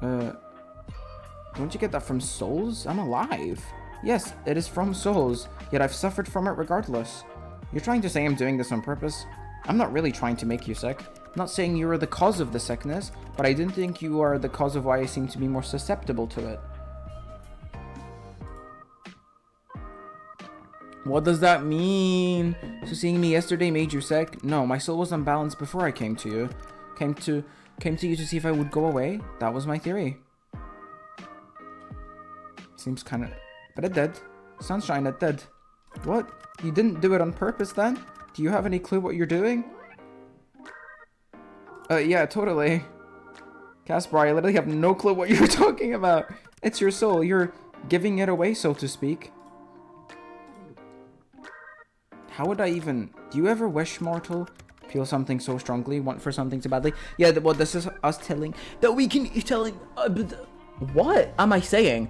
Don't you get that from souls? I'm alive. Yes, it is from souls, yet I've suffered from it regardless. You're trying to say I'm doing this on purpose? I'm not really trying to make you sick. I'm not saying you are the cause of the sickness, but I didn't think you are the cause of why I seem to be more susceptible to it. What does that mean? So seeing me yesterday made you sick? No, my soul was unbalanced before I came to you. Came to you to see if I would go away? That was my theory. Seems kind of... But it did. Sunshine, it did. What? You didn't do it on purpose then? Do you have any clue what you're doing? Yeah, totally. Casper, I literally have no clue what you're talking about. It's your soul. You're giving it away, so to speak. How would I even... Do you ever wish, mortal? Feel something so strongly? Want for something so badly? Yeah, well, this is us telling... That we can... What am I saying?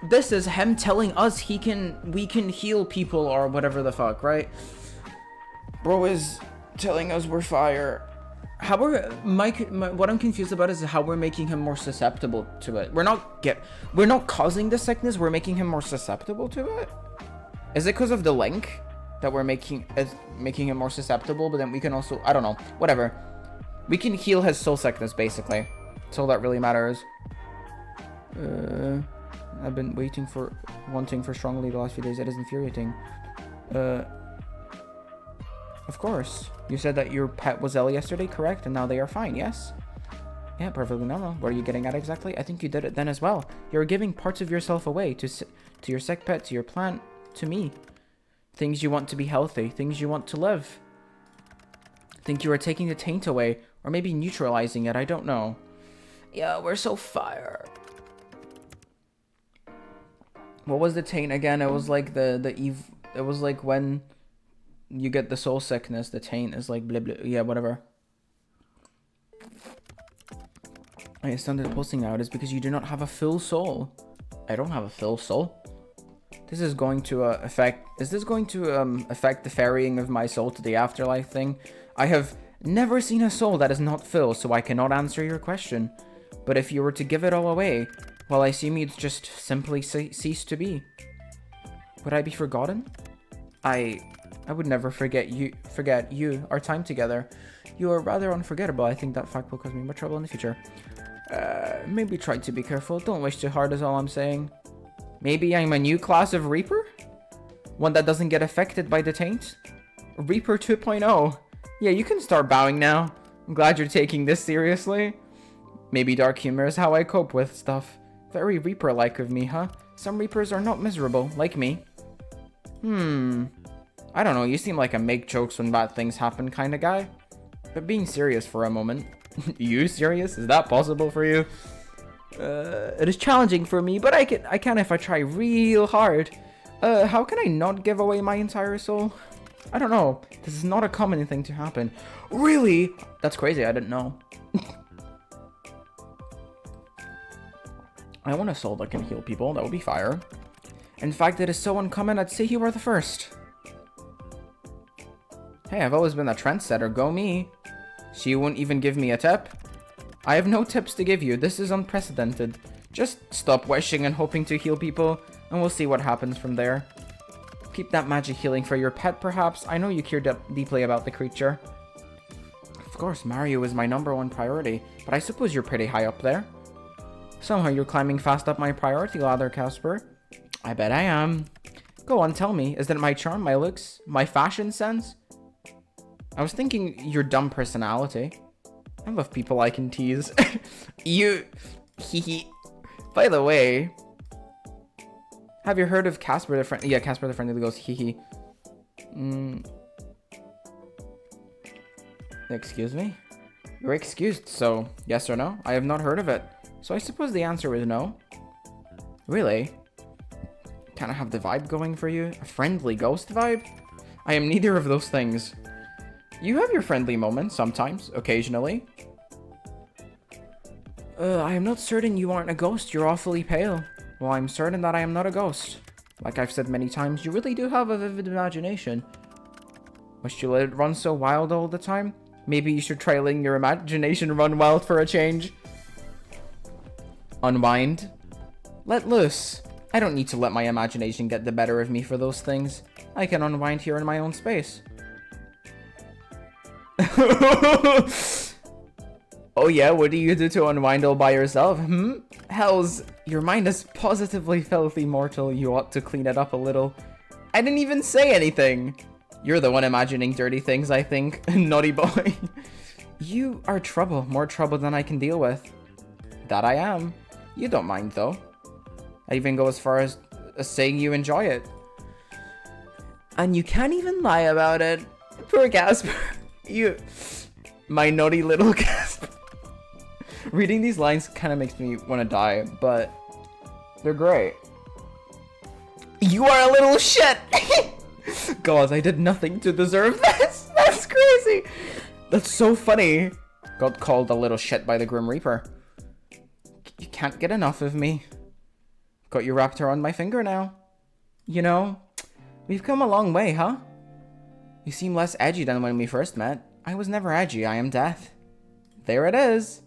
This is him telling us we can heal people or whatever the fuck, right? Bro is telling us we're fire. How we're... what I'm confused about is how we're making him more susceptible to it. We're not causing the sickness, we're making him more susceptible to it? Is it because of the link? That we're making him more susceptible, but then we can also, I don't know, whatever. We can heal his soul sickness, basically. That's all that really matters. I've been wanting for strongly the last few days. It is infuriating. Of course. You said that your pet was ill yesterday, correct? And now they are fine, yes? Yeah, perfectly normal. What are you getting at exactly? I think you did it then as well. You're giving parts of yourself away to your sick pet, to your plant, to me. Things you want to be healthy, things you want to live. Think you are taking the taint away, or maybe neutralizing it, I don't know. Yeah, we're so fire. What was the taint again? It was like it was like when you get the soul sickness, the taint is like blah blah, yeah, whatever. I started posting out is because you do not have a full soul. I don't have a full soul. This is going to affect... Is this going to affect the ferrying of my soul to the afterlife thing? I have never seen a soul that is not full, so I cannot answer your question. But if you were to give it all away, well, I assume you'd just simply cease to be. Would I be forgotten? I would never forget you, our time together. You are rather unforgettable. I think that fact will cause me more trouble in the future. Maybe try to be careful. Don't wish too hard is all I'm saying. Maybe I'm a new class of Reaper? One that doesn't get affected by the taint? Reaper 2.0. Yeah, you can start bowing now. I'm glad you're taking this seriously. Maybe dark humor is how I cope with stuff. Very Reaper-like of me, huh? Some Reapers are not miserable, like me. I don't know, you seem like a make jokes when bad things happen kind of guy. But being serious for a moment. You serious? Is that possible for you? It is challenging for me, but I can if I try real hard. How can I not give away my entire soul? I don't know. This is not a common thing to happen. Really? That's crazy, I didn't know. I want a soul that can heal people, that would be fire. In fact, it is so uncommon, I'd say you are the first. Hey, I've always been a trendsetter, go me. She won't even give me a tip. I have no tips to give you, this is unprecedented. Just stop wishing and hoping to heal people, and we'll see what happens from there. Keep that magic healing for your pet, perhaps. I know you care deeply about the creature. Of course, Mario is my #1 priority, but I suppose you're pretty high up there. Somehow you're climbing fast up my priority ladder, Casper. I bet I am. Go on, tell me, is it my charm, my looks, my fashion sense? I was thinking your dumb personality. I love people I can tease. You... Hehe. By the way... Have you heard of Casper the Friend? Yeah, Casper the Friendly Ghost. Hehe. Excuse me? You're excused, so yes or no? I have not heard of it. So I suppose the answer is no. Really? Kind of have the vibe going for you? A friendly ghost vibe? I am neither of those things. You have your friendly moments sometimes, occasionally. I am not certain you aren't a ghost. You're awfully pale. Well, I'm certain that I am not a ghost. Like I've said many times, you really do have a vivid imagination. Wish you let it run so wild all the time? Maybe you should try letting your imagination run wild for a change. Unwind. Let loose. I don't need to let my imagination get the better of me for those things. I can unwind here in my own space. Oh yeah, what do you do to unwind all by yourself? Hells, your mind is positively filthy, mortal. You ought to clean it up a little. I didn't even say anything. You're the one imagining dirty things, I think. Naughty boy. You are trouble, more trouble than I can deal with. That I am. You don't mind, though. I even go as far as saying you enjoy it. And you can't even lie about it. Poor Casper. You... My naughty little Casper. Reading these lines kind of makes me want to die, but... they're great. You are a little shit! God, I did nothing to deserve this! That's crazy! That's so funny. Got called a little shit by the Grim Reaper. You can't get enough of me. Got you wrapped around my finger now. You know, we've come a long way, huh? You seem less edgy than when we first met. I was never edgy, I am death. There it is.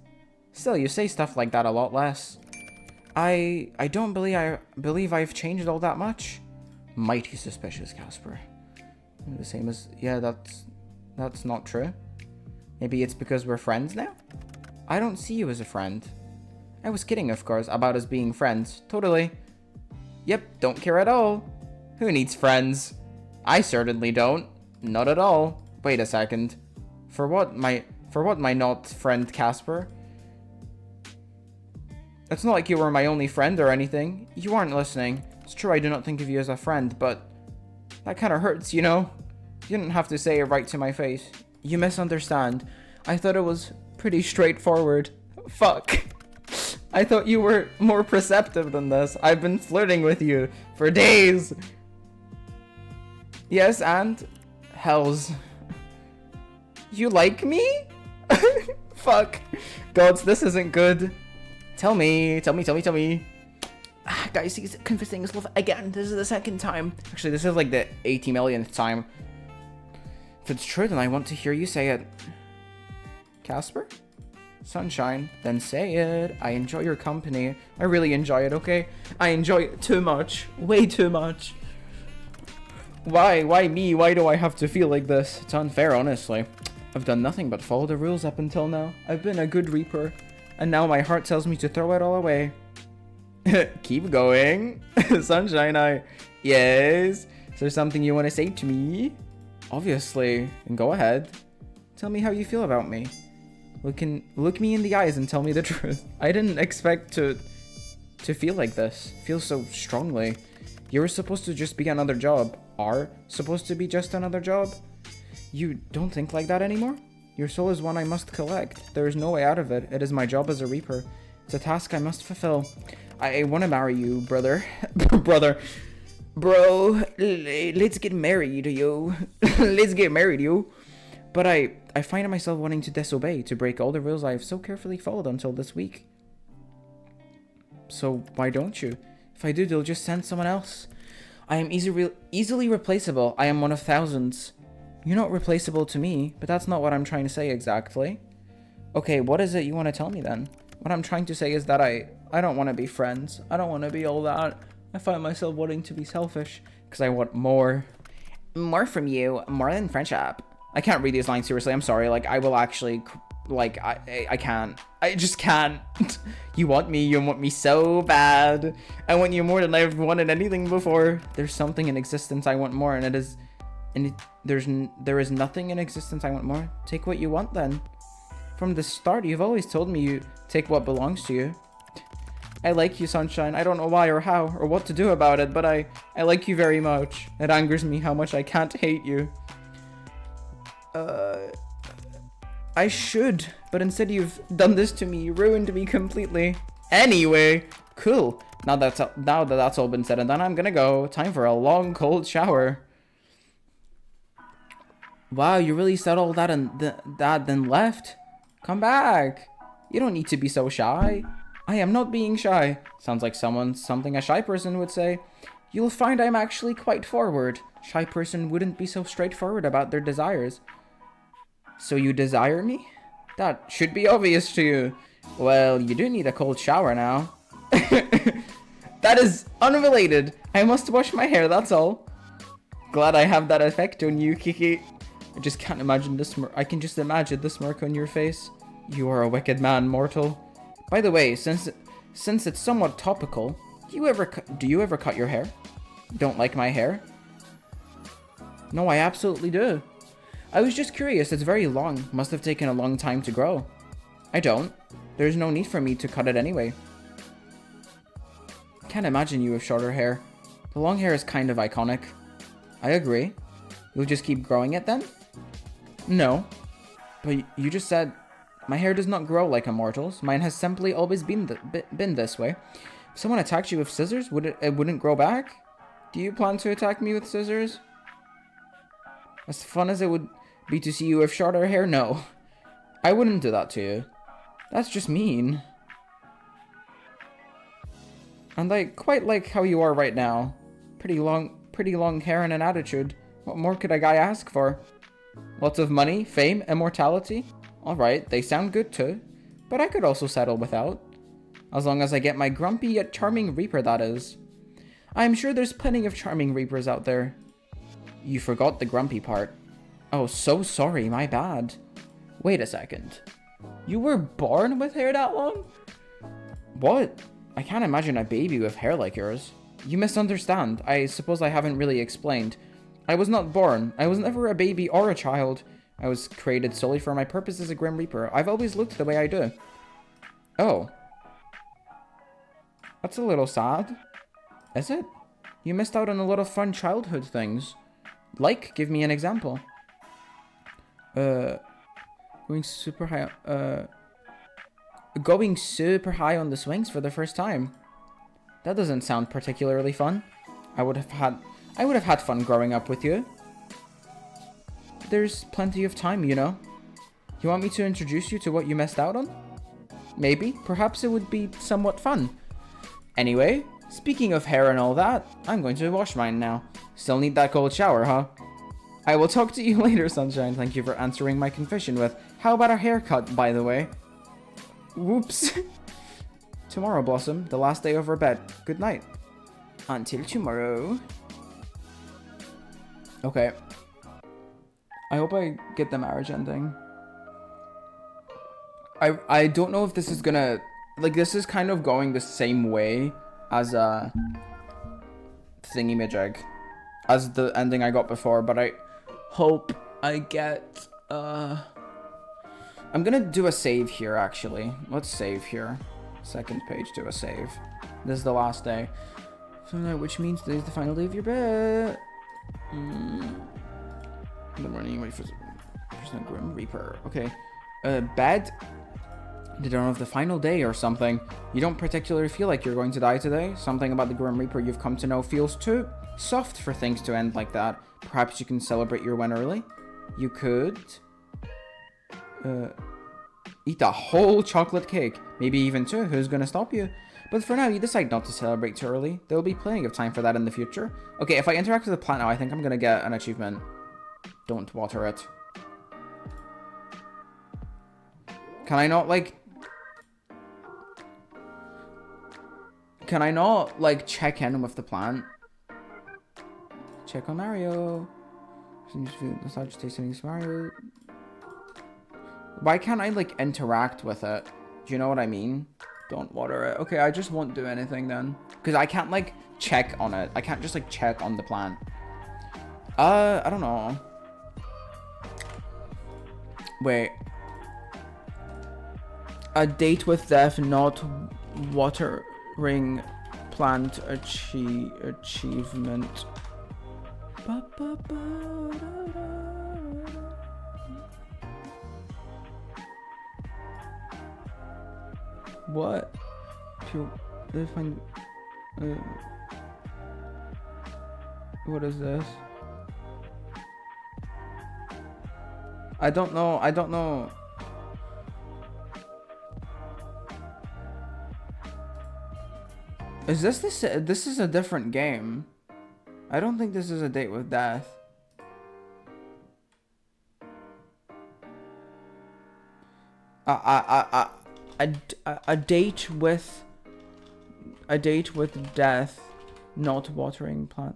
Still, you say stuff like that a lot less. I don't believe I've changed all that much. Mighty suspicious, Casper. The same as... yeah, that's not true. Maybe it's because we're friends now? I don't see you as a friend. I was kidding, of course, about us being friends. Totally. Yep, don't care at all. Who needs friends? I certainly don't. Not at all. Wait a second. For what my not friend Casper? It's not like you were my only friend or anything. You aren't listening. It's true I do not think of you as a friend, but that kind of hurts, you know? You didn't have to say it right to my face. You misunderstand. I thought it was pretty straightforward. Fuck. I thought you were more perceptive than this. I've been flirting with you for days. Yes, and? Hells. You like me? Fuck. Gods, this isn't good. Tell me. Guys, he's confessing his love again. This is the second time. Actually, this is like the 80 millionth time. If it's true, then I want to hear you say it. Casper? Sunshine, then say it. I enjoy your company. I really enjoy it, okay? I enjoy it too much. Way too much. Why? Why me? Why do I have to feel like this? It's unfair, honestly. I've done nothing but follow the rules up until now. I've been a good reaper. And now my heart tells me to throw it all away. Keep going. Sunshine, Yes? Is there something you want to say to me? Obviously. And go ahead. Tell me how you feel about me. Look me in the eyes and tell me the truth. I didn't expect to feel like this. Feel so strongly. You were supposed to just be another job. Are supposed to be just another job? You don't think like that anymore? Your soul is one I must collect. There is no way out of it. It is my job as a reaper. It's a task I must fulfill. I want to marry you, brother. Brother. Bro, let's get married, yo. Let's get married, yo. But I find myself wanting to disobey, to break all the rules I have so carefully followed until this week. So why don't you? If I do, they'll just send someone else. I am easily replaceable. I am one of thousands. You're not replaceable to me, but that's not what I'm trying to say exactly. Okay, what is it you want to tell me then? What I'm trying to say is that I don't want to be friends. I don't want to be all that. I find myself wanting to be selfish because I want more. More from you, more than friendship. I can't read these lines seriously. I'm sorry. Like, I will actually, like, I can't. I just can't. You want me so bad. I want you more than I've wanted anything before. There's something in existence I want more, and there is nothing in existence I want more. Take what you want then. From the start, you've always told me you take what belongs to you. I like you, Sunshine. I don't know why or how or what to do about it, but I like you very much. It angers me how much I can't hate you. I should, but instead you've done this to me. You ruined me completely. Anyway, cool. Now that that's all been said and done, I'm gonna go. Time for a long, cold shower. Wow, you really said all that and then left? Come back. You don't need to be so shy. I am not being shy. Sounds like something a shy person would say. You'll find I'm actually quite forward. Shy person wouldn't be so straightforward about their desires. So you desire me? That should be obvious to you. Well, you do need a cold shower now. That is unrelated. I must wash my hair, that's all. Glad I have that effect on you, Kiki. I just can't imagine this I can just imagine the smirk on your face. You are a wicked man, mortal. By the way, since it's somewhat topical, do you ever cut your hair? Don't like my hair? No, I absolutely do. I was just curious. It's very long. Must have taken a long time to grow. I don't. There's no need for me to cut it anyway. Can't imagine you with shorter hair. The long hair is kind of iconic. I agree. You'll just keep growing it then? No. But you just said, my hair does not grow like a mortal's. Mine has simply always been this way. If someone attacked you with scissors, it wouldn't grow back? Do you plan to attack me with scissors? As fun as it would be to see you with shorter hair, no. I wouldn't do that to you. That's just mean. And I quite like how you are right now. Pretty long hair and an attitude. What more could a guy ask for? Lots of money, fame, immortality? Alright, they sound good too. But I could also settle without. As long as I get my grumpy yet charming reaper, that is. I'm sure there's plenty of charming reapers out there. You forgot the grumpy part. Oh, so sorry, my bad. Wait a second. You were born with hair that long? What? I can't imagine a baby with hair like yours. You misunderstand. I suppose I haven't really explained. I was not born. I was never a baby or a child. I was created solely for my purpose as a Grim Reaper. I've always looked the way I do. Oh. That's a little sad. Is it? You missed out on a lot of fun childhood things. Like, give me an example. Going super high, going super high on the swings for the first time. That doesn't sound particularly fun. I would have had fun growing up with you. There's plenty of time, you know. You want me to introduce you to what you missed out on? Maybe. Perhaps it would be somewhat fun. Anyway, speaking of hair and all that, I'm going to wash mine now. Still need that cold shower, huh? I will talk to you later, Sunshine. Thank you for answering my confession with, how about a haircut, by the way? Whoops. Tomorrow, Blossom, the last day of our bed. Good night. Until tomorrow. Okay. I hope I get the marriage ending. I don't know if this is gonna... Like, this is kind of going the same way as thingy-majig. As the ending I got before, but I hope I get... I'm gonna do a save here, actually. Let's save here. Second page, do a save. This is the last day. Which means today's the final day of your bet. I'm running away for Grim Reaper. Okay. Bed? They don't have the final day or something. You don't particularly feel like you're going to die today. Something about the Grim Reaper you've come to know feels too soft for things to end like that. Perhaps you can celebrate your win early. You could... eat a whole chocolate cake. Maybe even two. Who's gonna stop you? But for now, you decide not to celebrate too early. There will be plenty of time for that in the future. Okay, if I interact with the plant now, I think I'm gonna get an achievement. Don't water it. Can I not, like... Can I not, like, check in with the plant? Check on Mario. Nostalgia tasting Mario. Why can't I, like, interact with it? Do you know what I mean? Don't water it. Okay, I just won't do anything then. Because I can't, like, check on it. I can't just, like, check on the plant. I don't know. Wait. A date with death, not watering plant achievement. What? What is this? I don't know. Is this this is a different game. I don't think this is a date with death. A date with death, not watering plant.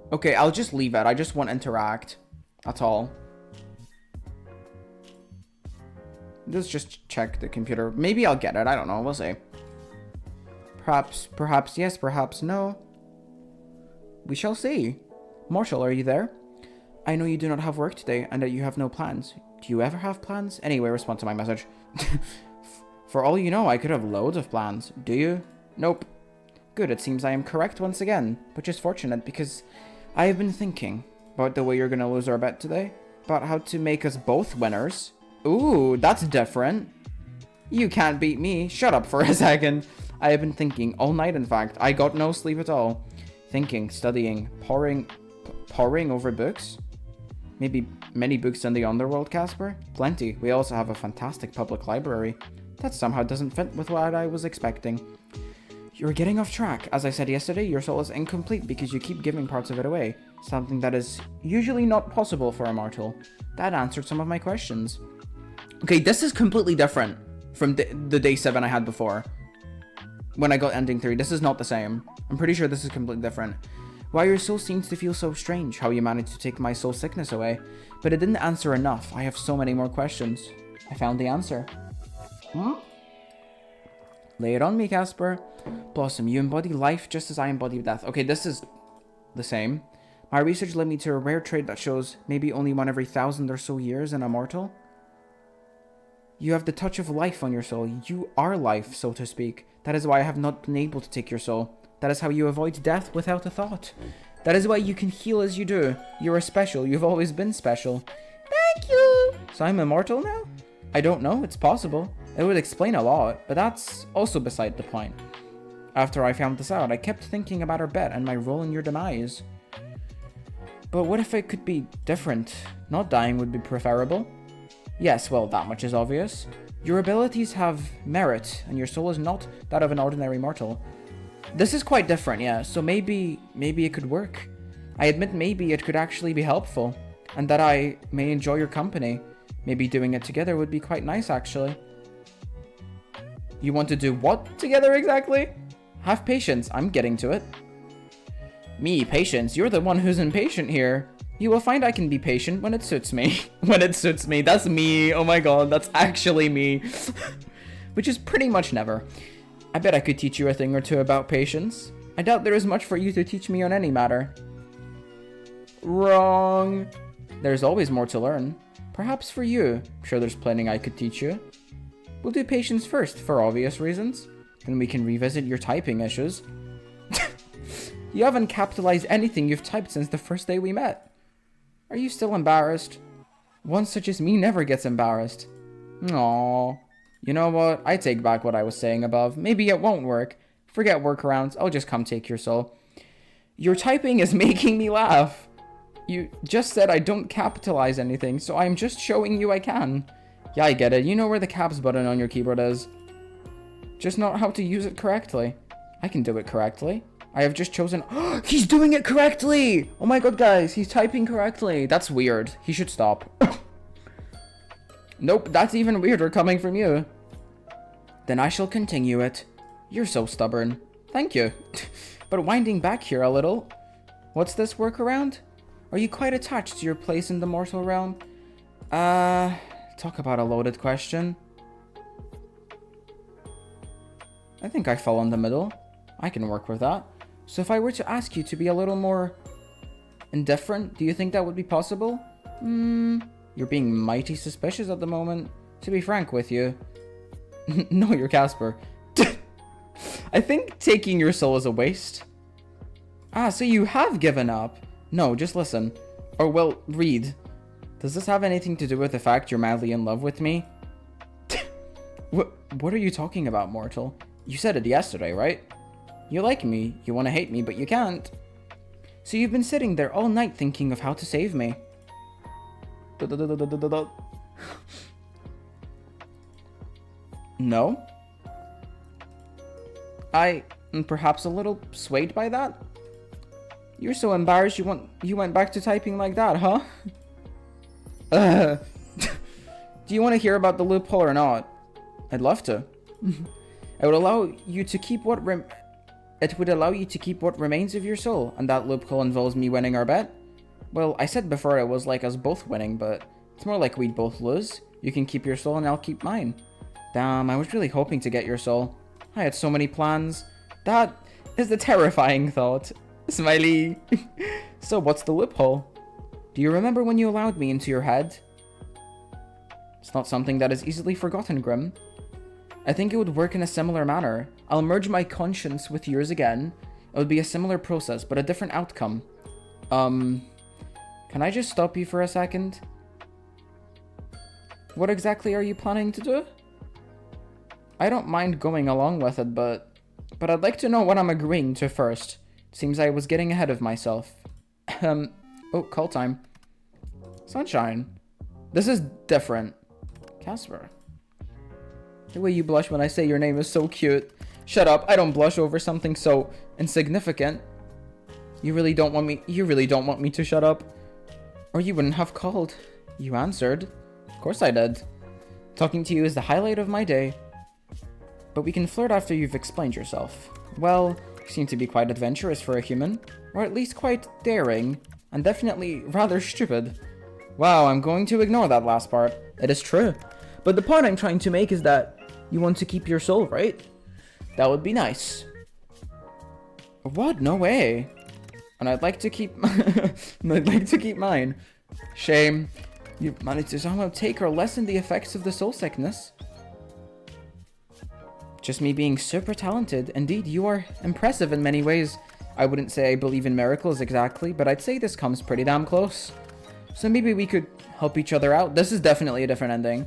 Okay, I'll just leave it. I just want to interact. That's all. Let's just check the computer. Maybe I'll get it. I don't know. We'll see. Perhaps yes, perhaps no. We shall see. Marshall, are you there? I know you do not have work today and that you have no plans. Do you ever have plans? Anyway, respond to my message. For all you know, I could have loads of plans. Do you? Nope. Good, it seems I am correct once again, which is fortunate because I have been thinking about the way you're gonna lose our bet today. About how to make us both winners. Ooh, that's different. You can't beat me. Shut up for a second. I have been thinking all night, in fact. I got no sleep at all. Thinking, studying, poring over books. Maybe many books in the underworld, Casper? Plenty. We also have a fantastic public library. That somehow doesn't fit with what I was expecting. You're getting off track. As I said yesterday, your soul is incomplete because you keep giving parts of it away. Something that is usually not possible for a mortal. That answered some of my questions. Okay, this is completely different from the day 7 I had before. When I got ending 3, this is not the same. I'm pretty sure this is completely different. Why your soul seems to feel so strange, how you managed to take my soul sickness away. But it didn't answer enough. I have so many more questions. I found the answer. Lay it on me, Casper. Blossom, you embody life just as I embody death. Okay, this is the same. My research led me to a rare trait that shows maybe only 1 every 1,000 or so years in a mortal. You have the touch of life on your soul. You are life, so to speak. That is why I have not been able to take your soul. That is how you avoid death without a thought. That is why you can heal as you do. You are special. You've always been special. Thank you! So I'm immortal now? I don't know. It's possible. It would explain a lot, but that's also beside the point. After I found this out, I kept thinking about our bet and my role in your demise. But what if it could be different? Not dying would be preferable. Yes, well, that much is obvious. Your abilities have merit, and your soul is not that of an ordinary mortal. This is quite different, yeah, so maybe it could work. I admit maybe it could actually be helpful, and that I may enjoy your company. Maybe doing it together would be quite nice, actually. You want to do what together exactly? Have patience, I'm getting to it. Me, patience? You're the one who's impatient here. You will find I can be patient when it suits me. When it suits me. That's me. Oh my god, that's actually me. Which is pretty much never. I bet I could teach you a thing or two about patience. I doubt there is much for you to teach me on any matter. Wrong. There's always more to learn. Perhaps for you. I'm sure there's plenty I could teach you. We'll do patience first, for obvious reasons. Then we can revisit your typing issues. You haven't capitalized anything you've typed since the first day we met. Are you still embarrassed? One such as me never gets embarrassed. Aww. You know what? I take back what I was saying above. Maybe it won't work. Forget workarounds. I'll just come take your soul. Your typing is making me laugh. You just said I don't capitalize anything, so I'm just showing you I can. Yeah, I get it. You know where the caps button on your keyboard is. Just not how to use it correctly. I can do it correctly. I have just chosen... He's doing it correctly! Oh my god, guys. He's typing correctly. That's weird. He should stop. Nope, that's even weirder coming from you. Then I shall continue it. You're so stubborn. Thank you. But winding back here a little... What's this workaround? Are you quite attached to your place in the mortal realm? Talk about a loaded question. I think I fall in the middle. I can work with that. So if I were to ask you to be a little more indifferent, do you think that would be possible? You're being mighty suspicious at the moment. To be frank with you. No, you're Casper. I think taking your soul is a waste. Ah, so you have given up. No, just listen. Or, well, read. Does this have anything to do with the fact you're madly in love with me? What are you talking about, mortal? You said it yesterday, right? You like me, you want to hate me, but you can't. So you've been sitting there all night thinking of how to save me. No? I am perhaps a little swayed by that? You're so embarrassed you went back to typing like that, huh? Do you want to hear about the loophole or not? I'd love to. It would allow you to keep what remains of your soul, and that loophole involves me winning our bet. Well, I said before it was like us both winning, but it's more like we'd both lose. You can keep your soul and I'll keep mine. Damn, I was really hoping to get your soul. I had so many plans. That is the terrifying thought. Smiley. So what's the loophole? Do you remember when you allowed me into your head? It's not something that is easily forgotten, Grim. I think it would work in a similar manner. I'll merge my conscience with yours again. It would be a similar process, but a different outcome. Can I just stop you for a second? What exactly are you planning to do? I don't mind going along with it, but I'd like to know what I'm agreeing to first. Seems I was getting ahead of myself. Oh, call time. Sunshine. This is different. Casper. The way you blush when I say your name is so cute. Shut up, I don't blush over something so insignificant. You really don't want me to shut up? Or you wouldn't have called. You answered. Of course I did. Talking to you is the highlight of my day. But we can flirt after you've explained yourself. Well, you seem to be quite adventurous for a human. Or at least quite daring. And definitely rather stupid. Wow, I'm going to ignore that last part. It is true. But the point I'm trying to make is that you want to keep your soul, right? That would be nice. What? No way. And I'd like to keep I'd like to keep mine. Shame. You managed to somehow take or lessen the effects of the soul sickness. Just me being super talented. Indeed, you are impressive in many ways. I wouldn't say I believe in miracles exactly, but I'd say this comes pretty damn close. So maybe we could help each other out. This is definitely a different ending.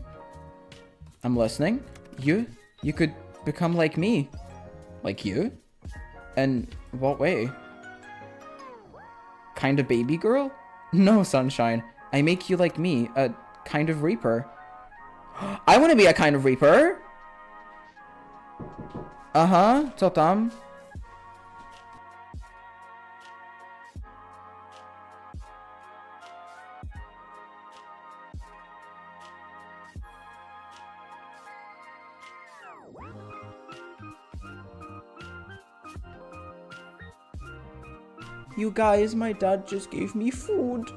I'm listening. You could become like me. Like you? In what way? Kind of baby girl? No, sunshine. I make you like me, a kind of reaper. I want to be a kind of reaper. Uh-huh, Totam. You guys, my dad just gave me food.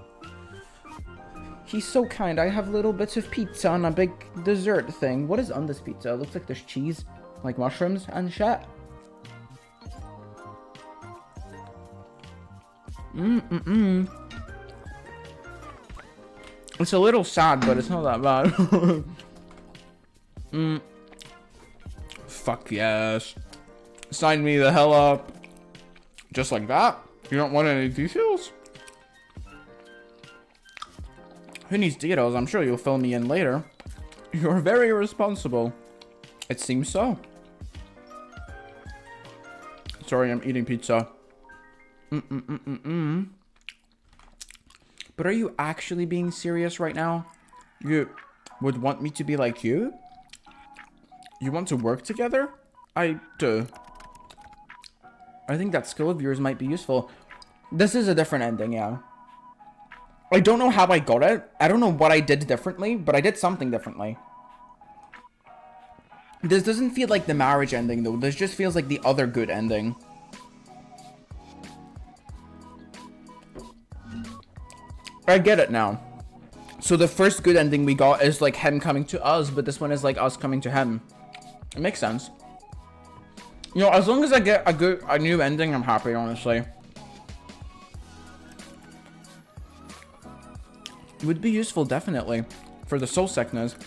He's so kind. I have little bits of pizza and a big dessert thing. What is on this pizza? It looks like there's cheese, like mushrooms and shit. It's a little sad, but it's not that bad. Fuck yes. Sign me the hell up. Just like that? You don't want any details? Who needs details? I'm sure you'll fill me in later. You're very responsible. It seems so. Sorry, I'm eating pizza. But are you actually being serious right now? You would want me to be like you? You want to work together? I do. I think that skill of yours might be useful. This is a different ending, yeah. I don't know how I got it. I don't know what I did differently, but I did something differently. This doesn't feel like the marriage ending, though. This just feels like the other good ending. I get it now. So the first good ending we got is like him coming to us, but this one is like us coming to him. It makes sense. You know, as long as I get a new ending, I'm happy, honestly. It would be useful, definitely, for the soul sickness.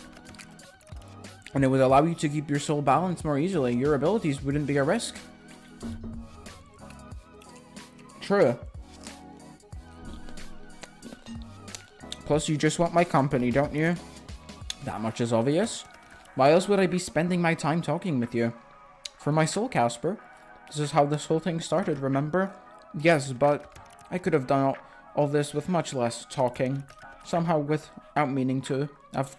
And it would allow you to keep your soul balanced more easily. Your abilities wouldn't be a risk. True. Plus, you just want my company, don't you? That much is obvious. Why else would I be spending my time talking with you? For my soul, Casper. This is how this whole thing started, remember? Yes, but I could have done all this with much less talking. Somehow, without meaning to, I've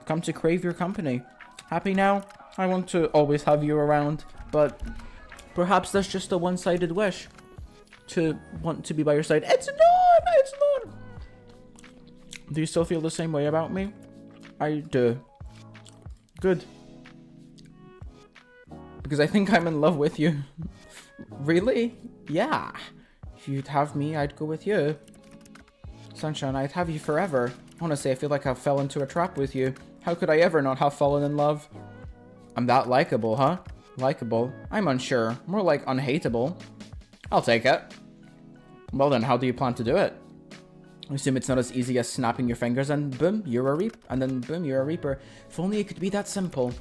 come to crave your company. Happy now? I want to always have you around, but perhaps that's just a one-sided wish. To want to be by your side. It's not! Do you still feel the same way about me? I do. Good. Because I think I'm in love with you. Really? Yeah. If you'd have me, I'd go with you. Sunshine, I'd have you forever. Honestly, I feel like I fell into a trap with you. How could I ever not have fallen in love? I'm that likable, huh? Likable? I'm unsure. More like unhateable. I'll take it. Well then, how do you plan to do it? I assume it's not as easy as snapping your fingers and boom, you're a reaper. And then boom, you're a reaper. If only it could be that simple.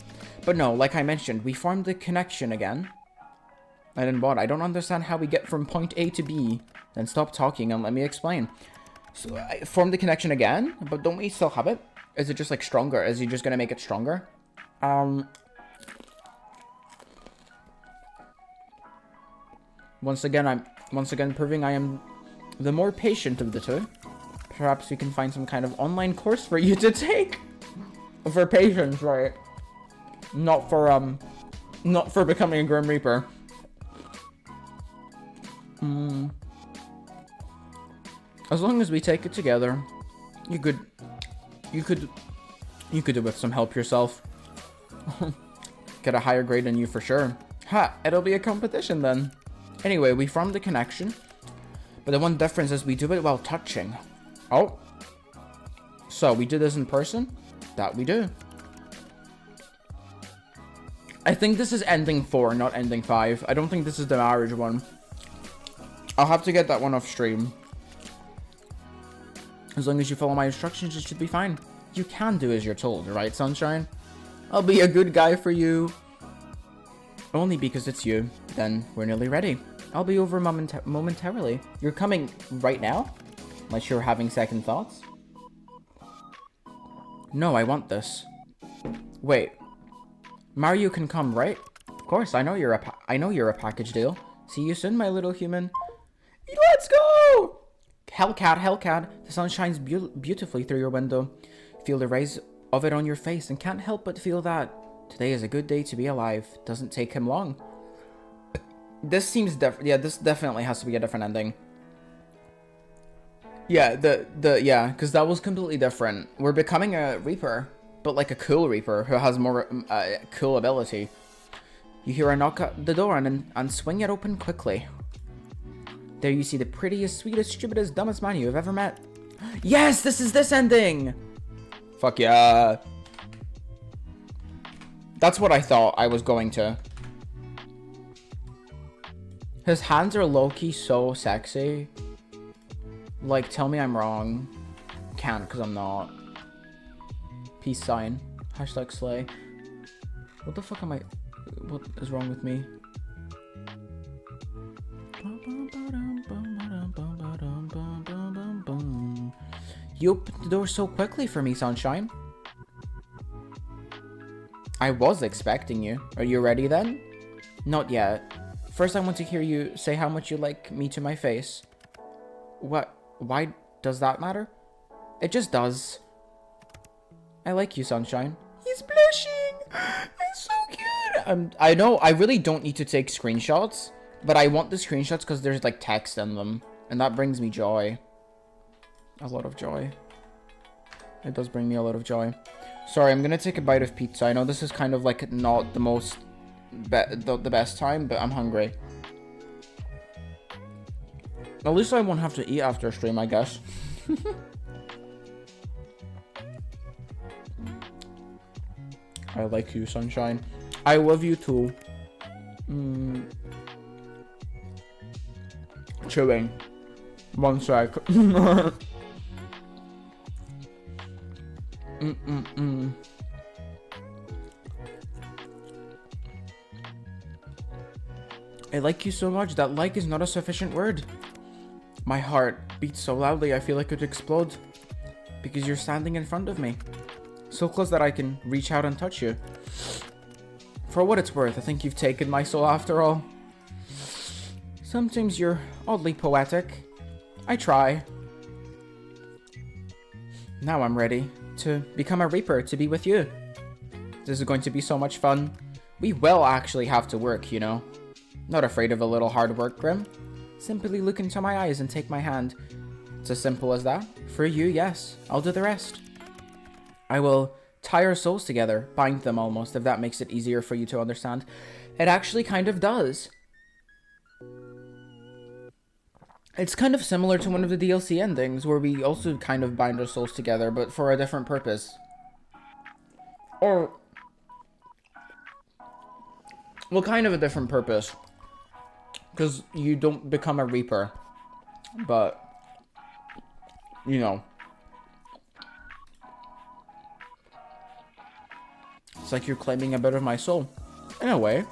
But no, like I mentioned, we formed the connection again. And then what? I don't understand how we get from point A to B. Then stop talking and let me explain. So I formed the connection again, but don't we still have it? Is it just like stronger? Is he just gonna make it stronger? Once again proving I am the more patient of the two. Perhaps we can find some kind of online course for you to take. For patience, right? Not for becoming a Grim Reaper. As long as we take it together, you could do with some help yourself. Get a higher grade than you for sure. Ha! It'll be a competition then. Anyway, we formed the connection, but the one difference is we do it while touching. Oh. So, we do this in person? That we do. I think this is ending 4, not ending 5. I don't think this is the marriage one. I'll have to get that one off stream. As long as you follow my instructions, it should be fine. You can do as you're told, right, Sunshine? I'll be a good guy for you. Only because it's you. Then we're nearly ready. I'll be over momentarily. You're coming right now? Unless you're having second thoughts? No, I want this. Wait. Mario can come, right? Of course, I know you're a package deal. See you soon, my little human. Let's go! Hellcat, the sun shines beautifully through your window. Feel the rays of it on your face and can't help but feel that today is a good day to be alive. Doesn't take him long. This seems yeah, this definitely has to be a different ending. Yeah, yeah, because that was completely different. We're becoming a Reaper, but like a cool Reaper who has more cool ability. You hear a knock at the door and swing it open quickly. There you see the prettiest, sweetest, stupidest, dumbest man you've ever met. Yes, this is this ending! Fuck yeah. That's what I thought I was going to. His hands are low-key so sexy. Like, tell me I'm wrong. Can't, because I'm not. Peace sign. Hashtag slay. What the fuck am I... What is wrong with me? You opened the door so quickly for me, Sunshine. I was expecting you. Are you ready then? Not yet. First, I want to hear you say how much you like me to my face. What? Why does that matter? It just does. I like you, Sunshine. He's blushing! It's so cute! I know, I really don't need to take screenshots, but I want the screenshots because there's like text in them, and that brings me joy. A lot of joy. It does bring me a lot of joy. Sorry, I'm gonna take a bite of pizza. I know this is kind of like not the most... the best time, but I'm hungry. At least I won't have to eat after stream, I guess. I like you, Sunshine. I love you too. Chewing. One sec. I like you so much. That like is not a sufficient word. My heart beats so loudly I feel like it would explode. Because you're standing in front of me. So close that I can reach out and touch you. For what it's worth, I think you've taken my soul after all. Sometimes you're oddly poetic. I try. Now I'm ready to become a Reaper to be with you. This is going to be so much fun. We will actually have to work, you know. Not afraid of a little hard work, Grim. Simply look into my eyes and take my hand. It's as simple as that. For you, yes. I'll do the rest. I will tie our souls together. Bind them almost, if that makes it easier for you to understand. It actually kind of does. It's kind of similar to one of the DLC endings, where we also kind of bind our souls together, but for a different purpose. Or... well, kind of a different purpose. Because you don't become a Reaper. But... you know. It's like you're claiming a bit of my soul. In a way.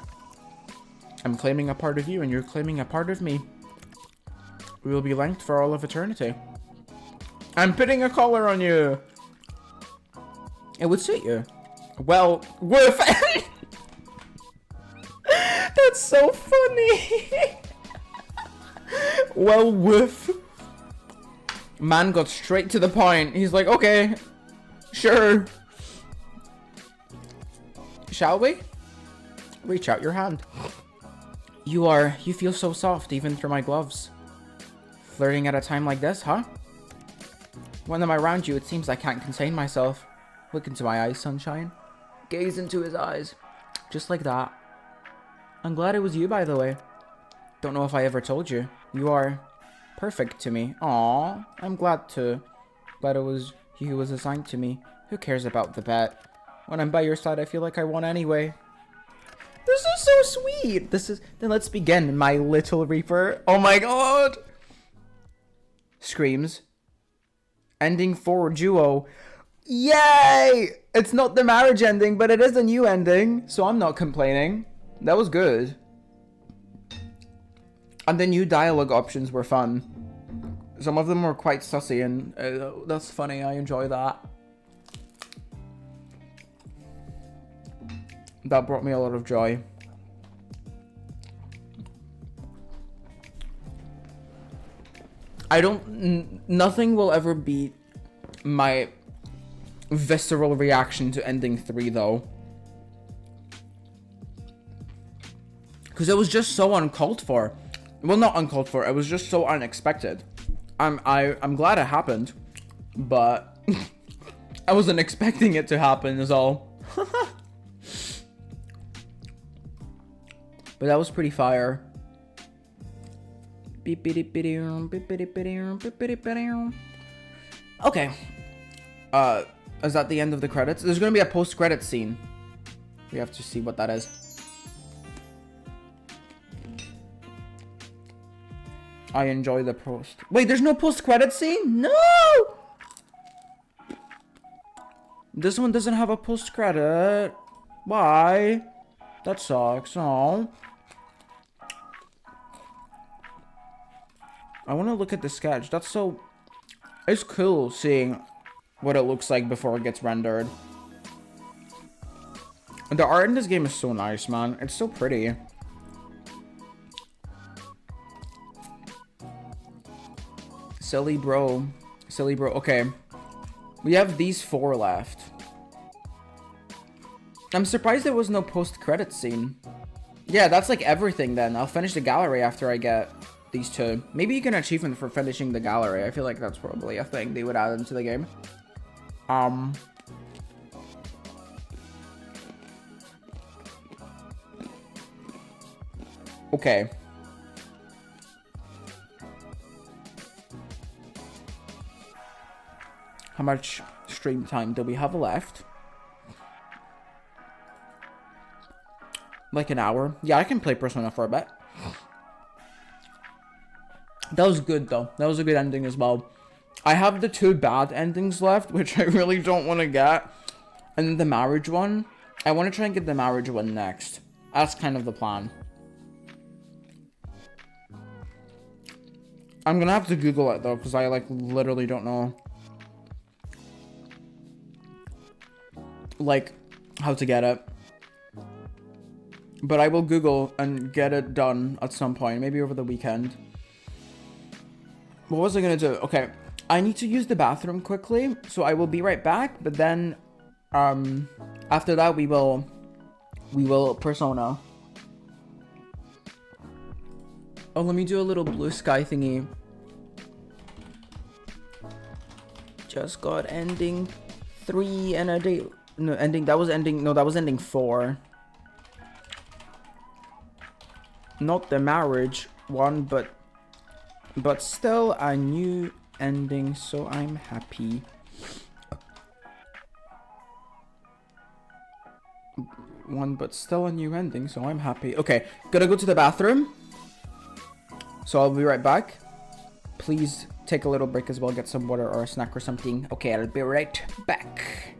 I'm claiming a part of you, and you're claiming a part of me. We will be linked for all of eternity. I'm putting a collar on you. It would suit you. Well, woof. That's so funny. Well, woof. Man got straight to the point. He's like, okay, sure. Shall we? Reach out your hand. You feel so soft even through my gloves. Flirting at a time like this, huh? When I'm around you, it seems I can't contain myself. Look into my eyes, Sunshine. Gaze into his eyes. Just like that. I'm glad it was you, by the way. Don't know if I ever told you. You are perfect to me. Aww. I'm glad it was you who was assigned to me. Who cares about the bet? When I'm by your side, I feel like I won anyway. This is so sweet. Then let's begin, my little reaper. Oh my god. Screams. Ending 4 duo. Yay! It's not the marriage ending, but it is a new ending, so I'm not complaining. That was good. And the new dialogue options were fun. Some of them were quite sussy, and that's funny. I enjoy that. That brought me a lot of joy. Nothing will ever beat my visceral reaction to ending 3, though. Because it was just so uncalled for. Well, not uncalled for. It was just so unexpected. I'm glad it happened, but I wasn't expecting it to happen is all. But that was pretty fire. Okay. Is that the end of the credits? There's gonna be a post-credit scene. We have to see what that is. I enjoy the post. Wait, there's no post-credit scene? No! This one doesn't have a post-credit. Why? That sucks. Oh. I want to look at the sketch. That's so... It's cool seeing what it looks like before it gets rendered. The art in this game is so nice, man. It's so pretty. Silly bro. Silly bro. Okay. We have these 4 left. I'm surprised there was no post-credit scene. Yeah, that's like everything then. I'll finish the gallery after I get these 2. Maybe you get an achievement for finishing the gallery. I feel like that's probably a thing they would add into the game. Okay. How much stream time do we have left? Like an hour. Yeah, I can play Persona for a bit. That was good, though. That was a good ending as well. I have the 2 bad endings left, which I really don't want to get. And then the marriage one. I want to try and get the marriage one next. That's kind of the plan. I'm going to have to Google it, though, because I, like, literally don't know. Like, how to get it. But I will Google and get it done at some point. Maybe over the weekend. What was I gonna do? Okay, I need to use the bathroom quickly, so I will be right back. But then, after that, we will Persona. Oh, let me do a little blue sky thingy. Just got ending 3 and a day. No, ending. That was ending. No, that was ending 4. Not the marriage one, but still a new ending, so I'm happy. But still a new ending, so I'm happy. Okay, gotta go to the bathroom. So I'll be right back. Please take a little break as well, get some water or a snack or something. Okay, I'll be right back.